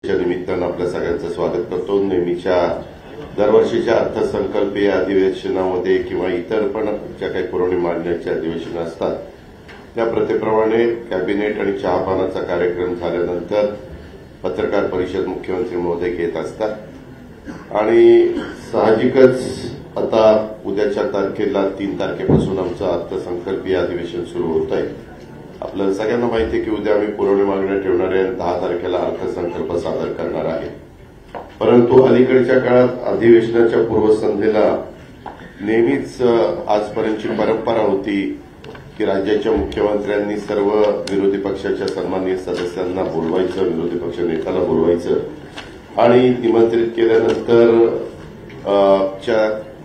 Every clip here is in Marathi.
निमित्तानं आपल्या सगळ्यांचं स्वागत करतो। नेहमीच्या दरवर्षीच्या अर्थसंकल्पीय अधिवेशनामध्ये किंवा इतर पण ज्या काही पुरवणी मागण्याचे अधिवेशन असतात त्या प्रथेप्रमाणे कॅबिनेट आणि चहापानाचा कार्यक्रम झाल्यानंतर पत्रकार परिषद मुख्यमंत्री महोदय घेत असतात आणि साहजिकच आता उद्याच्या तारखेला 3 तारखेपासून आमचं अर्थसंकल्पीय अधिवेशन सुरू होत आहे। आपल्याला सगळ्यांना माहिती आहे की उद्या आम्ही पुरवणी मागण्या ठेवणार आहे, 10 तारखेला अर्थसंकल्प सादर करणार आहे। परंतु अलीकडच्या काळात अधिवेशनाच्या पूर्वसंध्येला नेहमीच आजपर्यंतची परंपरा होती की राज्याच्या मुख्यमंत्र्यांनी सर्व विरोधी पक्षाच्या सन्माननीय सदस्यांना बोलवायचं, विरोधी पक्ष नेत्याला बोलवायचं आणि निमंत्रित केल्यानंतर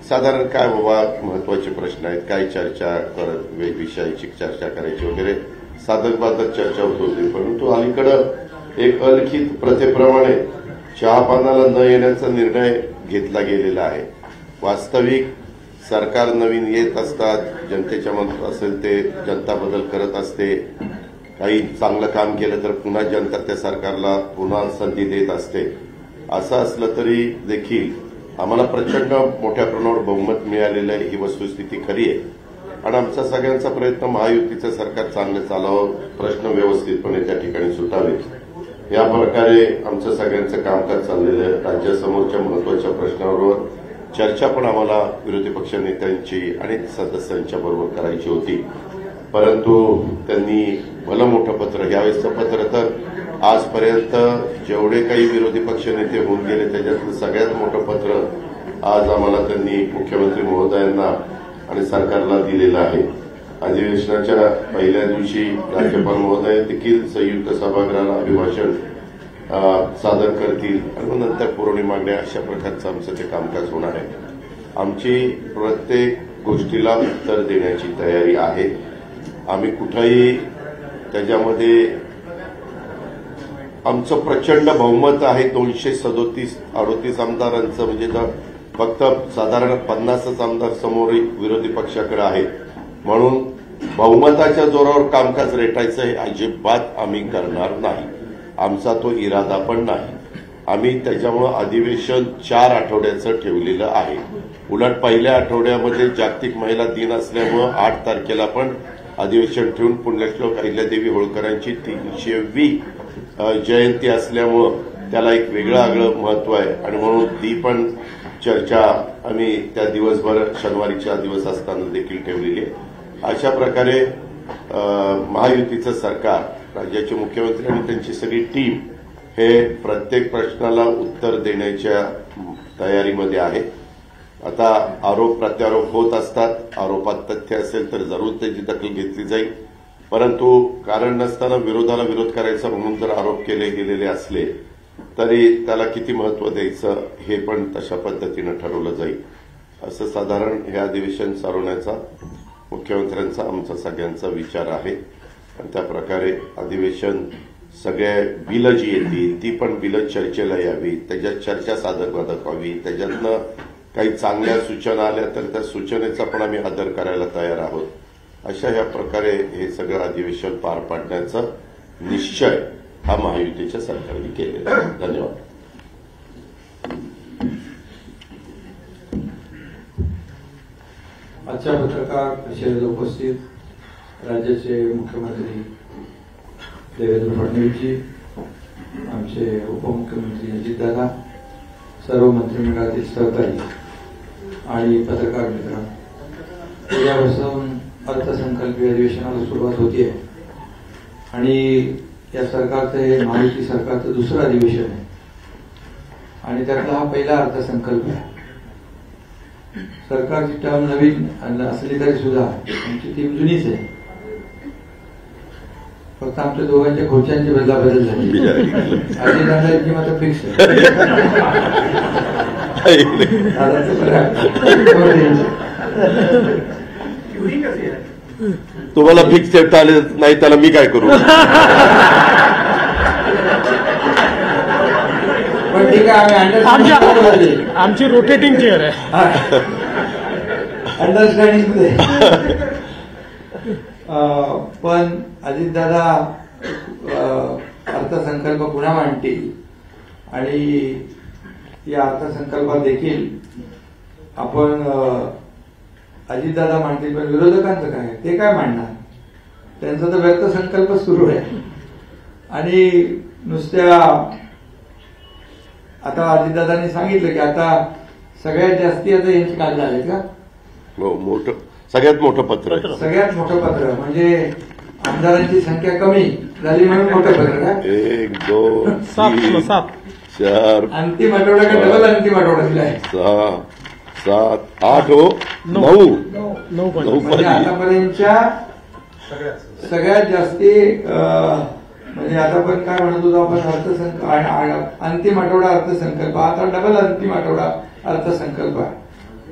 साधारण काय बाबा महत्वाचे प्रश्न आहेत, काय चर्चा करत विषयाची चर्चा करायची वगैरे साधक चर्चा होत होती। परंतु अलीकडं एक अलिखित प्रथेप्रमाणे चहापानाला न येण्याचा निर्णय घेतला गेलेला आहे। वास्तविक सरकार नवीन येत असतात, जनतेच्या मनात असेल ते जनता बदल करत असते, काही चांगलं काम केलं तर पुन्हा जनता त्या सरकारला पुन्हा संधी देत असते। असं असलं तरी देखील आम्हाला प्रचंड मोठ्या प्रमाणावर बहुमत मिळालेलं आहे, ही वस्तुस्थिती खरी आहे आणि आमचा सगळ्यांचा प्रयत्न महायुतीचं सरकार चांगलं चालावं, प्रश्न व्यवस्थितपणे त्या ठिकाणी सुटावेत या प्रकारे आमचं सगळ्यांचं कामकाज चाललेलं आहे। राज्यासमोरच्या महत्वाच्या प्रश्नावर चर्चा पण आम्हाला विरोधी पक्ष नेत्यांची आणि सदस्यांच्या बरोबर करायची होती, परंतु त्यांनी भलं मोठं पत्र, यावेळेसचं पत्र तर आजपर्यंत जेवढे काही विरोधी पक्ष नेते होऊन गेले त्याच्यातलं सगळ्यात मोठं पत्र आज आम्हाला त्यांनी मुख्यमंत्री महोदयांना आणि सरकारला दिलेलं आहे। अधिवेशनाच्या पहिल्या दिवशी राज्यपाल महोदय देखील संयुक्त सभागृहाला अभिभाषण सादर करतील आणि मग नंतर पुरवणी मागण्या, अशा प्रकारचं आमचं ते कामकाज होणार आहे। आमची प्रत्येक गोष्टीला उत्तर देण्याची तयारी आहे। आम्ही कुठेही त्याच्यामध्ये आमचं प्रचंड बहुमत आहे, 237-38 आमदारांचं, म्हणजे फक्त साधारण 50च आमदार समोर विरोधी पक्षाकडे आहेत, म्हणून बहुमताच्या जोरावर कामकाज रेटायचं हे अजिबात आम्ही करणार नाही, आमचा तो इरादा पण नाही। आम्ही त्याच्यामुळे अधिवेशन 4 आठवड्याचं ठेवलेलं आहे। उलट पहिल्या आठवड्यामध्ये जागतिक महिला दिन असल्यामुळे 8 तारखेला पण अधिवेशन ठेवून पुण्यश्लोक अहिल्यादेवी होळकरांची 300वी जयंती असल्यामुळं त्याला एक वेगळं महत्व आहे आणि म्हणून ती पण चर्चा आम्ही त्या दिवसभर शनिवारीचा दिवस असताना देखील ठेवलेली आहे। अशा प्रकारे महायुतीचं सरकार, राज्याचे मुख्यमंत्री आणि त्यांची सगळी टीम हे प्रत्येक प्रश्नाला उत्तर देण्याच्या तयारीमध्ये आहे। आता आरोप प्रत्यारोप होत असतात, आरोपात तथ्य असेल तर जरूर त्याची दखल घेतली जाईल, परंतु कारण नसताना विरोधाला विरोध करायचा म्हणून जर आरोप केले गेलेले असले तरी त्याला किती महत्व द्यायचं हे पण तशा पद्धतीनं ठरवलं जाईल, असं साधारण हे अधिवेशन चालवण्याचा मुख्यमंत्र्यांचा आमचा सगळ्यांचा विचार आहे आणि त्या प्रकारे अधिवेशन सगळे बिलं जी येतील ती पण बिलं चर्चेला यावी, त्याच्यात चर्चा सादर व्हावी, त्याच्यातनं काही चांगल्या सूचना आल्या तर त्या सूचनेचा पण आम्ही आदर करायला तयार आहोत। अशा या प्रकारे हे सगळं अधिवेशन पार पाडण्याचा निश्चय हा महायुतीच्या सरकारने केलेला आहे। धन्यवाद। आजच्या पत्रकार परिषदेत उपस्थित राज्याचे मुख्यमंत्री देवेंद्र फडणवीसजी, आमचे उपमुख्यमंत्री अजितदादा, सर्व मंत्रिमंडळातील सहकारी आणि पत्रकार मित्र, उद्यापासून अर्थसंकल्पीय अधिवेशनाला सुरुवात होतीये आणि या सरकारचं हे महायुती सरकारचं दुसरं अधिवेशन आहे आणि त्यातला हा पहिला अर्थसंकल्प आहे। सरकारची टर्म नवीन असली तरी सुद्धा आमची टीम जुनीच आहे, फक्त आमच्या दोघांच्या खुर्च्यांची बदलाबदल झाली। अजितदादांची मात्र फिक्स तुम्हाला फिक्स ठेवता आले नाही त्याला मी काय करू? पण ठीक आहे, आमची रोटेटिंग चेअर आहे, अंडरस्टँडिंग पण अजितदादा अर्थसंकल्प पुन्हा मांडतील आणि या अर्थसंकल्पात देखील आपण अजितदादा मांडतील, पण विरोधकांचं काय, ते काय मांडणार? त्यांचा तर व्यक्त संकल्प सुरू आहे. आणि नुसत्या आता अजितदादांनी सांगितलं की आता सगळ्यात जास्ती आता यांची कागद आहेत का? मोठं, सगळ्यात मोठं पत्र आहे. सगळ्यात मोठं पत्र म्हणजे आमदारांची संख्या कमी झाली म्हणून मोठं पत्र का? 1 2 3 सात 4 अंतिम आठवडा का डबल अंतिम आठवडा दिला आहे? 6 7 8 हो 9 9 म्हणजे आतापर्यंतच्या सगळ्यात जास्ती म्हणजे आता पण काय म्हणत होतो आपण अंतिम आठवडा अर्थसंकल्प, आता डबल अंतिम आठवडा अर्थसंकल्प आहे.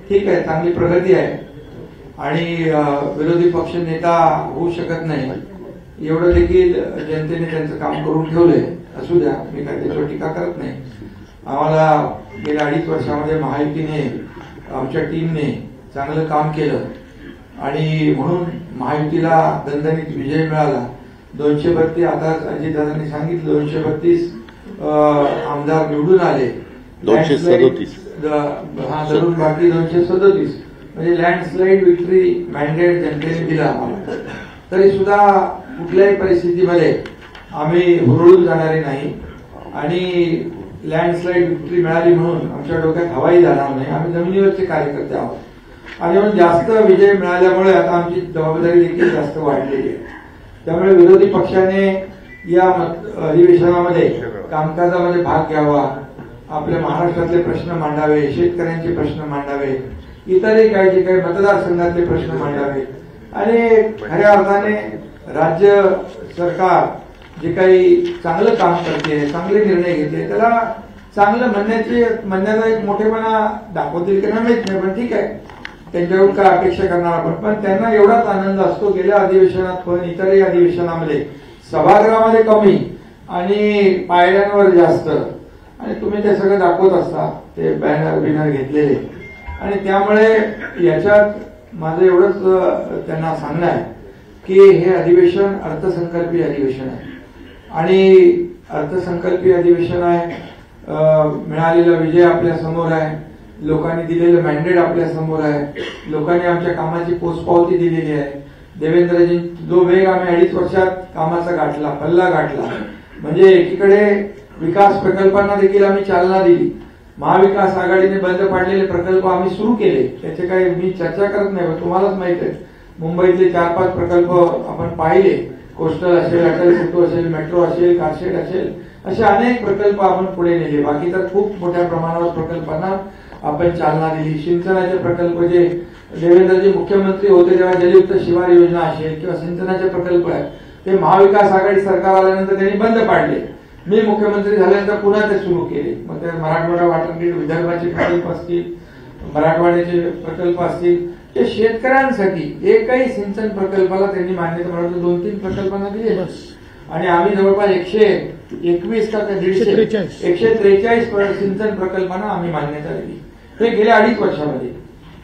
ठीक आहे, चांगली प्रगती आहे आणि विरोधी पक्ष नेता होऊ शकत नाही एवढं देखील जनतेने त्यांचं काम करून ठेवलंय. असू द्या, मी काय त्याच्यावर टीका करत नाही. आम्हाला गेल्या 2.5 वर्षामध्ये महायुतीने, आमच्या टीमने चांगलं काम केलं आणि म्हणून महायुतीला दणदणीत विजय मिळाला. 232, आता अजितदादांनी सांगितलं 232 आमदार निवडून आले. 237 हा, धरून बाकी 237 म्हणजे लँडस्लाईड विक्ट्री मॅन्डेट जनतेने दिला आम्हाला. तरी सुद्धा कुठल्याही परिस्थितीमध्ये आम्ही हुरळून जाणारे नाही आणि लँडस्लाईड विक्ट्री मिळाली म्हणून आमच्या डोक्यात हवाई जाणार नाही. आम्ही जमिनीवरचे कार्यकर्ते आहोत आणि म्हणून जास्त विजय मिळाल्यामुळे आता आमची जबाबदारी देखील जास्त वाढलेली आहे. त्यामुळे विरोधी पक्षाने या अधिवेशनामध्ये कामकाजामध्ये भाग घ्यावा, आपल्या महाराष्ट्रातले प्रश्न मांडावे, शेतकऱ्यांचे प्रश्न मांडावे, इतरही काही जे काही मतदारसंघातले प्रश्न मांडावे आणि खऱ्या अर्थाने राज्य सरकार जे काही चांगलं काम करते, चांगले निर्णय घेते, त्याला चांगलं म्हणण्याचा एक मोठेपणा दाखवतील की नाही माहित नाही, पण ठीक आहे, त्यांच्याकडून काय अपेक्षा करणार आपण. पण त्यांना एवढाच आनंद असतो गेल्या अधिवेशनात पण इतरही अधिवेशनामध्ये सभागृहामध्ये कमी आणि पायऱ्यांवर जास्त, आणि तुम्ही ते सगळं दाखवत असता ते बॅनर बिनर घेतलेले. आणि त्यामुळे याच्यात माझं एवढंच त्यांना सांगणं आहे की हे अधिवेशन अर्थसंकल्पीय अधिवेशन आहे आणि अर्थसंकल्पीय अधिवेशन आहे. मिळालेला विजय आपल्या समोर आहे, लोकांनी दिलेलं मॅन्डेट आपल्या समोर आहे, लोकांनी आमच्या कामाची पोचपावती दिलेली आहे. देवेंद्रजी जो वेग आम्ही 2.5 वर्षात कामाचा गाठला, पल्ला गाठला, म्हणजे एकीकडे विकास प्रकल्पांना देखील आम्ही चालना दिली. महाविकास आघाडीने बंद पाडलेले प्रकल्प आम्ही सुरू केले, त्याचे काही मी चर्चा करत नाही, पण तुम्हालाच माहित आहे मुंबईतले 4-5 प्रकल्प आपण पाहिले. कोस्टल असेल, अटल सेतू असेल, मेट्रो असेल, कारशेड असेल, असे अनेक प्रकल्प आपण पुढे नेले. बाकी तर खूप मोठ्या प्रमाणावर प्रकल्पांना आपण चालना दिली. सिंचनाचे प्रकल्प जे देवेंद्रजी मुख्यमंत्री होते तेव्हा जलयुक्त शिवार योजना असेल किंवा सिंचनाचे प्रकल्प आहेत ते महाविकास आघाडी सरकार आल्यानंतर त्यांनी बंद पाडले. मी मुख्यमंत्री झाल्यानंतर पुन्हा ते सुरू केले. मग ते मराठवाडा वॉटर ग्रीड, विदर्भाचे प्रकल्प असतील, मराठवाड्याचे प्रकल्प असतील, ते शेतकऱ्यांसाठी एकही सिंचन प्रकल्पाला त्यांनी मान्यता मिळवली. 2-3 प्रकल्पांना दिली आणि आम्ही जवळपास 121 का 143 सिंचन प्रकल्पांना आम्ही मान्यता दिली. हे गेल्या 2.5 वर्षामध्ये.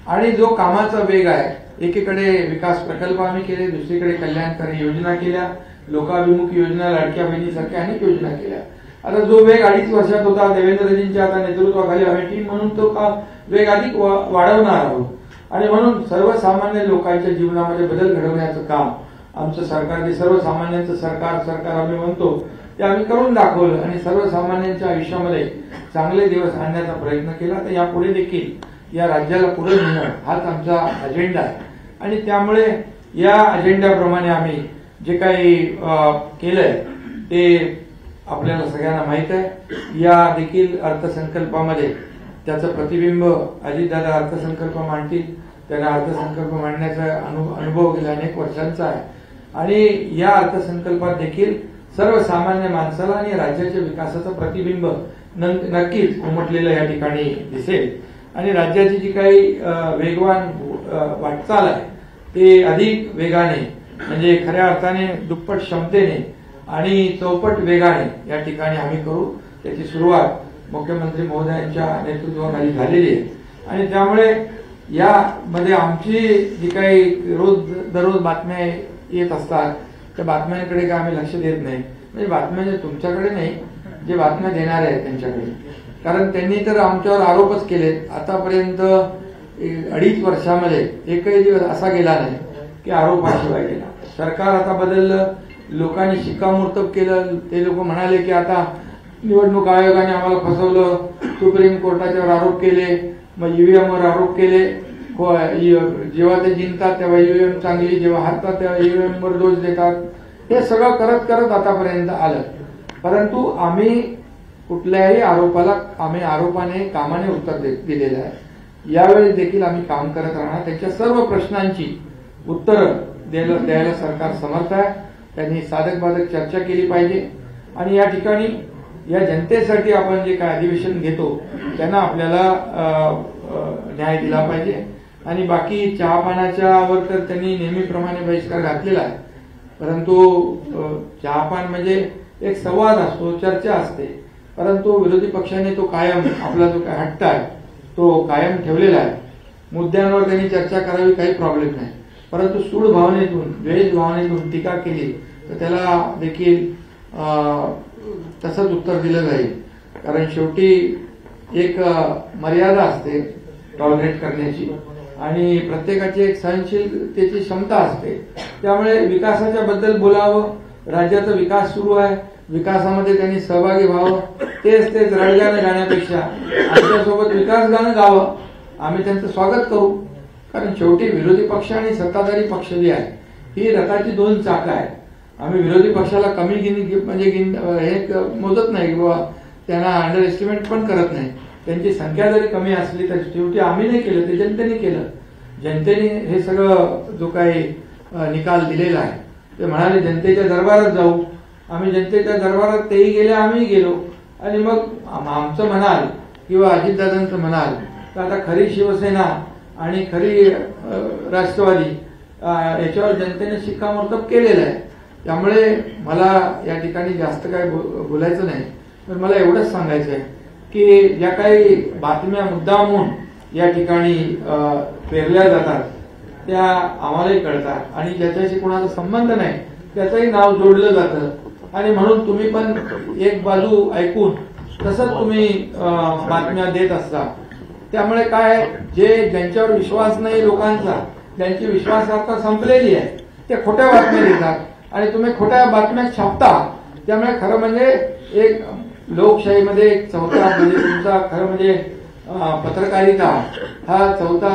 आणि जो कामाचा वेग आहे, एकीकडे विकास प्रकल्प आम्ही केले, दुसरीकडे कल्याणकारी योजना केल्या, लोकाभिमुख योजना, लाडक्या बहिणीसारख्या अनेक योजना केल्या. आता जो वेग 2.5 वर्षात होता देवेंद्रजींच्या आता नेतृत्वाखाली आम्ही टीम म्हणून तो का वेग अधिक वाढवणार आहोत. आणि म्हणून सर्वसामान्य लोकांच्या जीवनामध्ये बदल घडवण्याचं काम आमचं सरकार, जे सर्वसामान्यांचं सरकार आम्ही म्हणतो ते आम्ही करून दाखवलं आणि सर्वसामान्यांच्या आयुष्यामध्ये चांगले दिवस आणण्याचा प्रयत्न केला. तर यापुढे देखील या राज्याला पुढे नेणं हाच आमचा अजेंडा आहे आणि त्यामुळे या अजेंड्याप्रमाणे आम्ही जे काही केलंय ते आपल्याला सगळ्यांना माहित आहे. या देखील अर्थसंकल्पामध्ये त्याचं प्रतिबिंब अजितदादा अर्थसंकल्प मांडतील. त्यांना अर्थसंकल्प मांडण्याचा अनुभव गेल्या अनेक वर्षांचा आहे आणि या अर्थसंकल्पात देखील सर्वसामान्य माणसाला आणि राज्याच्या विकासाचं प्रतिबिंब नक्कीच उमटलेलं या ठिकाणी दिसेल आणि राज्याची जी काही वेगवान वाटचाल आहे ते अधिक वेगाने, म्हणजे खऱ्या अर्थाने दुप्पट क्षमतेने आणि चौपट वेगाने या ठिकाणी आम्ही करू. त्याची सुरुवात मुख्यमंत्री महोदयांच्या नेतृत्वाखाली झालेली आहे आणि त्यामुळे यामध्ये आमची जी काही दररोज बातम्या येत असतात त्या बातम्यांकडे काय आम्ही लक्ष देत नाही. म्हणजे बातम्या तुमच्याकडे नाही, जे बातम्या देणारे आहेत त्यांच्याकडे, कारण त्यांनी तर आमच्यावर आरोपच केले. आतापर्यंत 2.5 वर्षामध्ये एकही दिवस असा गेला नाही की आरोपाशिवाय गेला. सरकार आता बदललं, लोकांनी शिक्कामोर्तब केलं. ते लोक म्हणाले की आता निवडणूक आयोगाने आम्हाला फसवलं, सुप्रीम कोर्टाच्यावर आरोप केले, मग ईव्हीएमवर आरोप केले. जेव्हा ते जिंकतात तेव्हा ईव्हीएम चांगली, जेव्हा हारतात तेव्हा ईव्हीएमवर दोष देतात. हे सगळं करत करत आतापर्यंत आलं. परंतु आम्ही कुठल्याही आरोपाने कामाने उत्तर दिलेलं आहे. यावेळी देखील आम्ही काम करत राहणार. त्यांच्या सर्व प्रश्नांची उत्तरं द्यायला सरकार समर्थ आहे. त्यांनी साधक बाधक चर्चा केली पाहिजे आणि या ठिकाणी या जनतेसाठी आपण जे काय अधिवेशन घेतो त्यांना आपल्याला न्याय दिला पाहिजे. आणि बाकी चहापानाच्यावर तर त्यांनी नेहमीप्रमाणे बहिष्कार घातलेला आहे. परंतु चहापान म्हणजे एक संवाद असतो, चर्चा असते. परंतु विरोधी पक्षाने तो कायम आपला जो काय हट्ट आहे तो कायम ठेवलेला आहे. मुद्द्यांवर त्यांनी चर्चा करावी, काही प्रॉब्लेम नाही. परंतु सूड भावनेतून, द्वेष भावनेतून टीका केली तर त्याला देखील तसंच उत्तर दिलं जाईल. कारण शेवटी एक मर्यादा असते टॉलरेट करण्याची आणि प्रत्येकाची एक सहनशीलतेची क्षमता असते. त्यामुळे विकासाच्या बद्दल बोलावं, राज्याचा विकास सुरू आहे, विकासामध्ये त्यांनी सहभागी व्हावं. तेच रडगाणं गाण्यापेक्षा आमच्यासोबत विकास गाणं गावं. आम्ही त्यांचं स्वागत करू. कारण शेवटी विरोधी पक्ष आणि सत्ताधारी पक्ष जे आहे ही रथाची 2 चाकं आहेत. आम्ही विरोधी पक्षाला कमी हे मोजत नाही किंवा त्यांना अंडर एस्टिमेट पण करत नाही. त्यांची संख्या जरी कमी असली तर शेवटी आम्ही नाही केलं, ते जनतेने केलं. जनतेने हे सगळं जो काही निकाल दिलेला आहे ते म्हणाले जनतेच्या दरबारात जाऊ. आम्ही जनतेच्या दरबारात तेही गेले, आम्हीही गेलो. आणि मग आमचं म्हणाल किंवा अजितदादांचं म्हणाल तर आता खरी शिवसेना आणि खरी राष्ट्रवादी याच्यावर जनतेने शिक्कामोर्तब केलेलं आहे. त्यामुळे मला या ठिकाणी जास्त काय बोलायचं नाही. पण मला एवढंच सांगायचं आहे की ज्या काही बातम्या मुद्दामून या ठिकाणी पेरल्या जातात त्या आम्हालाही कळतात आणि ज्याच्याशी कोणाचा संबंध नाही त्याचंही नाव जोडलं जातं. आणि म्हणून तुम्ही पण एक बाजू ऐकून तसंच तुम्ही बातम्या देत असता. त्यामुळे काय, ज्यांच्यावर विश्वास नाही लोकांचा, ज्यांची विश्वासार्हता संपलेली आहे ते खोट्या बातम्या देतात आणि तुम्ही खोट्या बातम्या छापता. त्यामुळे खरं म्हणजे एक लोकशाहीमध्ये एक चौथा म्हणजे तुमचा खरं म्हणजे पत्रकारिता हा चौथा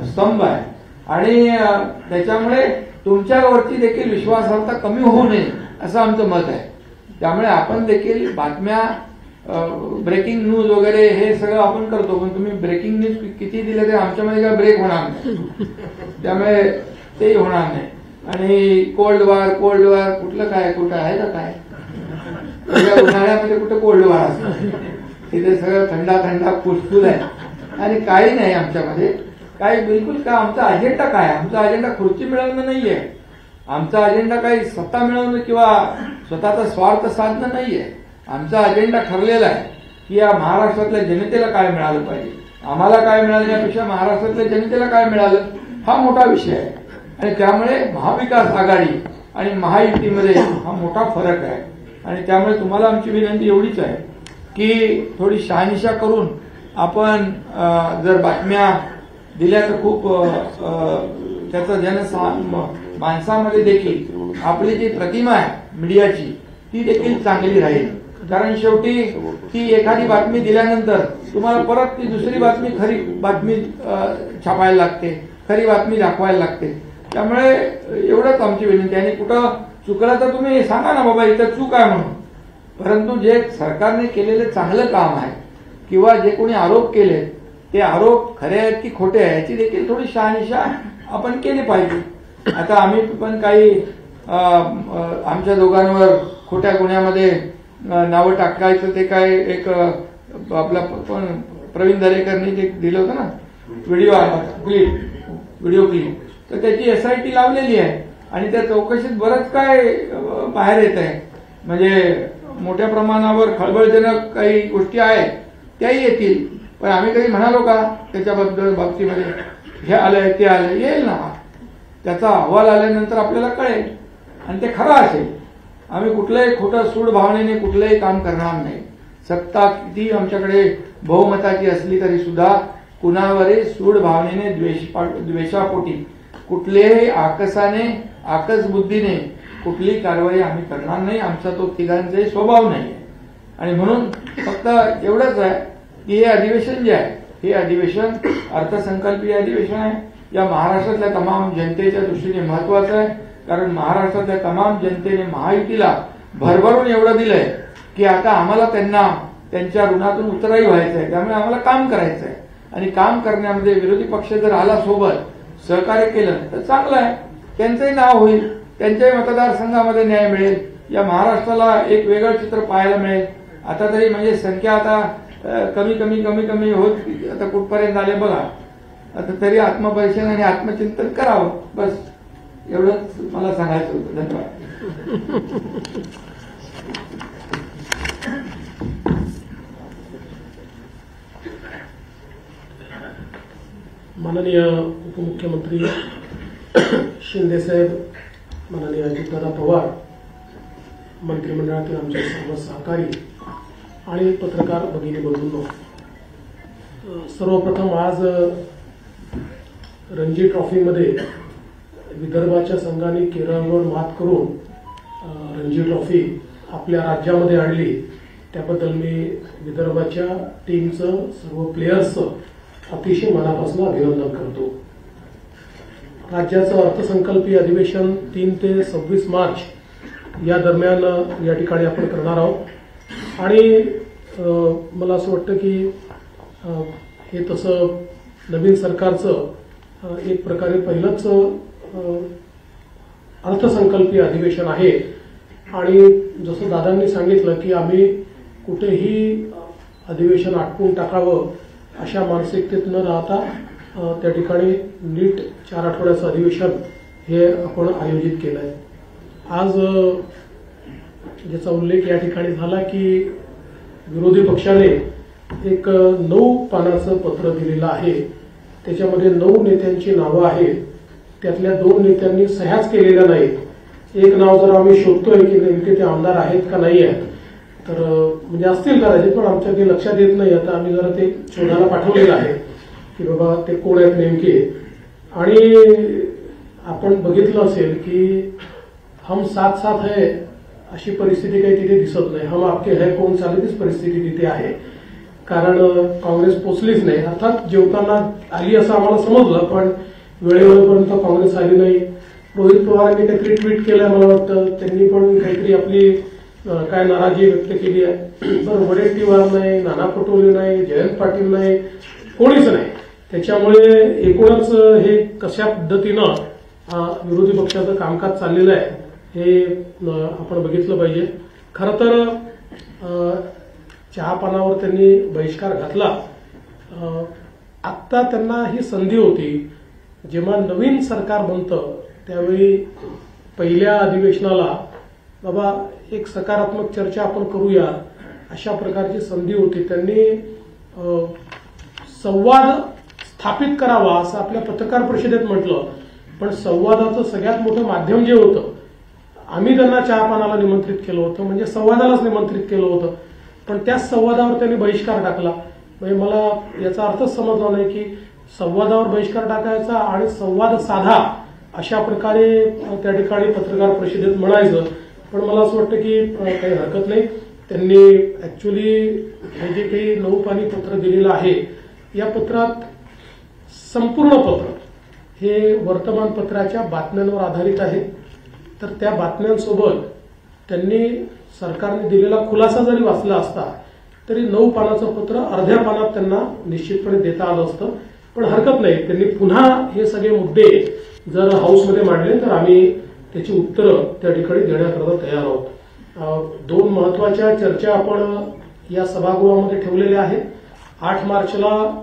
स्तंभ आहे आणि त्याच्यामुळे तुमच्यावरती देखील विश्वासार्हता कमी होऊ नये असं आमचं मत आहे. त्यामुळे आपण देखील बातम्या ब्रेकिंग न्यूज वगैरे हे सगळं आपण करतो, पण तुम्ही ब्रेकिंग न्यूज किती दिले तरी आमच्यामध्ये काय ब्रेक होणार नाही. त्यामुळे तेही होणार नाही. आणि कोल्ड वॉर कुठलं काय, कुठं आहे का काय, उन्हाळ्यामध्ये कुठं कोल्ड वॉर असतं. तिथे सगळं थंडा फुसफुस आहे आणि काही नाही आमच्यामध्ये काही बिलकुल. का आमचा अजेंडा काय, आमचा अजेंडा खुर्ची मिळवणं नाहीये. आमचा अजेंडा काही सत्ता मिळवणं किंवा स्वतःचा स्वार्थ साधणं नाहीये. आमचा अजेंडा ठरलेला आहे की या महाराष्ट्रातल्या जनतेला काय मिळालं पाहिजे. आम्हाला काय मिळालं यापेक्षा महाराष्ट्रातल्या जनतेला काय मिळालं हा मोठा विषय आहे. आणि त्यामुळे महाविकास आघाडी आणि महायुतीमध्ये हा मोठा फरक आहे. आणि त्यामुळे तुम्हाला आमची विनंती एवढीच आहे की थोडी शहानिशा करून आपण जर बातम्या दिल्या तर खूप त्याचा माणसामध्ये देखील आपली जी प्रतिमा आहे मीडियाची ती देखील चांगली राहील. कारण शेवटी ती एखादी बातमी दिल्यानंतर तुम्हाला परत ती दुसरी बातमी खरी बातमी छापायला लागते, खरी बातमी दाखवायला लागते. त्यामुळे एवढंच आमची विनंती आहे. आणि कुठं चुकलं तर तुम्ही सांगा ना बाबा इथं चूक आहे म्हणून. परंतु जे सरकारने केलेलं चांगलं काम आहे किंवा जे कोणी आरोप केले ते आरोप खरे आहेत की खोटे आहेत याची देखील थोडी शहानिशा आपण केली पाहिजे. आता आम्ही पण काही आमच्या दोघांवर खोट्या गुन्ह्यामध्ये नावं टाकायचं ते काय एक आपला प्रवीण दरेकरनी ते दिलं होतं ना व्हिडिओ क्लिप, तर त्याची SIT लावलेली आहे आणि त्या चौकशीत बरंच काय बाहेर येत आहे. म्हणजे मोठ्या प्रमाणावर खळबळजनक काही गोष्टी आहेत त्याही येतील. पण आम्ही काही म्हणालो का त्याच्याबद्दल बाबतीमध्ये हे आलंय ते आलंय, येईल ना. त्याचा अहवाल आल्यानंतर आपल्याला कळेल आणि ते खरं असेल आम्ही कुठल्याही खोटं सूड भावनेने कुठलंही काम करणार नाही. सत्ता किती आमच्याकडे बहुमताची असली तरी सुद्धा कुणावरही सूड भावनेने द्वेषापोटी कुठल्याही आकसाने आकस बुद्धीने कुठली कारवाई आम्ही करणार नाही. आमचा तो तिघांचाही स्वभाव नाही. आणि म्हणून फक्त एवढंच आहे की हे अधिवेशन जे आहे हे अधिवेशन अर्थसंकल्पीय अधिवेशन आहे. या महाराष्ट्रातल्या तमाम जनतेच्या दृष्टीने महत्वाचं आहे. कारण महाराष्ट्रातल्या तमाम जनतेने महायुतीला भरभरून एवढं दिलंय की आता आम्हाला त्यांना त्यांच्या ऋणातून उतराई व्हायचं आहे. त्यामुळे आम्हाला काम करायचं आहे. आणि काम करण्यामध्ये विरोधी पक्ष जर आला सोबत सहकार्य केलं तर चांगलं आहे. त्यांचंही नाव होईल. त्यांच्याही मतदारसंघामध्ये न्याय मिळेल. या महाराष्ट्राला एक वेगळं चित्र पाहायला मिळेल. आता तरी म्हणजे संख्या आता कमी कमी कमी कमी होत आता कुठपर्यंत आले बघा. आता तरी आत्मपरीक्षण आणि आत्मचिंतन करावं. बस एवढंच मला सांगायचं होतं. धन्यवाद. माननीय उपमुख्यमंत्री शिंदेसाहेब, माननीय अजितदादा पवार, मंत्रिमंडळातील आमचे सर्व सहकारी आणि पत्रकार भगिनी बंधूंनो, सर्वप्रथम आज रणजी ट्रॉफीमध्ये विदर्भाच्या संघाने केरळवर मात करून रणजी ट्रॉफी आपल्या राज्यामध्ये आणली. त्याबद्दल मी विदर्भाच्या टीमचं सर्व प्लेयर्सचं अतिशय मनापासून अभिनंदन करतो. राज्याचं अर्थसंकल्पीय अधिवेशन 3 ते 26 मार्च या दरम्यान या ठिकाणी आपण करणार आहोत. आणि मला असं वाटतं की हे तसं नवीन सरकारचं एक प्रकारे पहिलंच अर्थसंकल्पीय अधिवेशन आहे. आणि जसं दादांनी सांगितलं की आम्ही कुठेही अधिवेशन आटपून टाकावं अशा मानसिकतेत न राहता त्या ठिकाणी नीट 4 आठवड्याचं अधिवेशन हे आपण आयोजित केलं आहे. आज ज्याचा उल्लेख या ठिकाणी झाला की विरोधी पक्षाने एक 9 पानाचं पत्र दिलेलं आहे. त्याच्यामध्ये 9 नेत्यांची नावं आहेत. त्यातल्या 2 नेत्यांनी सह्याच केलेल्या नाहीत. एक नाव जर आम्ही शोधतोय की नेमके ते आमदार आहेत का नाही आहेत, तर म्हणजे असतील कदाचित, पण आमच्या ते लक्षात येत नाही. आता आम्ही जरा ते शोधायला पाठवलेलं आहे की बाबा ते कोण आहेत नेमके. आणि आपण बघितलं असेल की हम साथ साथ है अशी परिस्थिती काही तिथे दिसत नाही. हम आपके है कोण चालतीच परिस्थिती तिथे आहे. कारण काँग्रेस पोचलीच नाही. अर्थात जेवताना आली असं आम्हाला समजलं, पण वेळेवरपर्यंत काँग्रेस आली नाही. रोहित पवारांनी काहीतरी ट्विट केलंय मला वाटतं. त्यांनी पण काहीतरी आपली काय नाराजी व्यक्त केली आहे. बरं, वडेट्टीवार नाही, नाना पटोले नाही, जयंत पाटील नाही, कोणीच नाही. त्याच्यामुळे एकूणच हे कशा पद्धतीनं विरोधी पक्षाचं कामकाज चाललेलं आहे हे आपण बघितलं पाहिजे. खरं तर चहापानावर त्यांनी बहिष्कार घातला. आत्ता त्यांना ही संधी होती. जेव्हा नवीन सरकार बनतं त्यावेळी पहिल्या अधिवेशनाला बाबा एक सकारात्मक चर्चा आपण करूया अशा प्रकारची संधी होती. त्यांनी संवाद स्थापित करावा असं आपल्या पत्रकार परिषदेत म्हटलं. पण संवादाचं सगळ्यात मोठं माध्यम जे होतं, आम्ही त्यांना चहापानाला निमंत्रित केलं होतं, म्हणजे संवादालाच निमंत्रित केलं होतं, पण त्याच संवादावर त्यांनी बहिष्कार टाकला. म्हणजे मला याचा अर्थच समजला नाही की संवादावर बहिष्कार टाकायचा आणि संवाद साधा अशा प्रकारे त्या ठिकाणी पत्रकार परिषदेत म्हणायचं. पण मला असं वाटतं की काही हरकत नाही. त्यांनी ऍक्च्युली हे जे काही 9 पानी पत्र दिलेलं आहे या पत्रात संपूर्ण पत्र हे वर्तमानपत्राच्या बातम्यांवर आधारित आहे. तर त्या बातम्यांसोबत त्यांनी सरकारने दिलेला खुलासा जरी वाचला असता तरी 9 पानाचं पत्र अर्ध्या पानात त्यांना निश्चितपणे देता आलं असतं. पण हरकत नाही. त्यांनी पुन्हा हे सगळे मुद्दे जर हाऊसमध्ये मांडले तर आम्ही त्याची उत्तरं त्या ठिकाणी देण्याकरता तयार आहोत. 2 महत्वाच्या चर्चा आपण या सभागृहामध्ये ठेवलेल्या आहेत. 8 मार्चला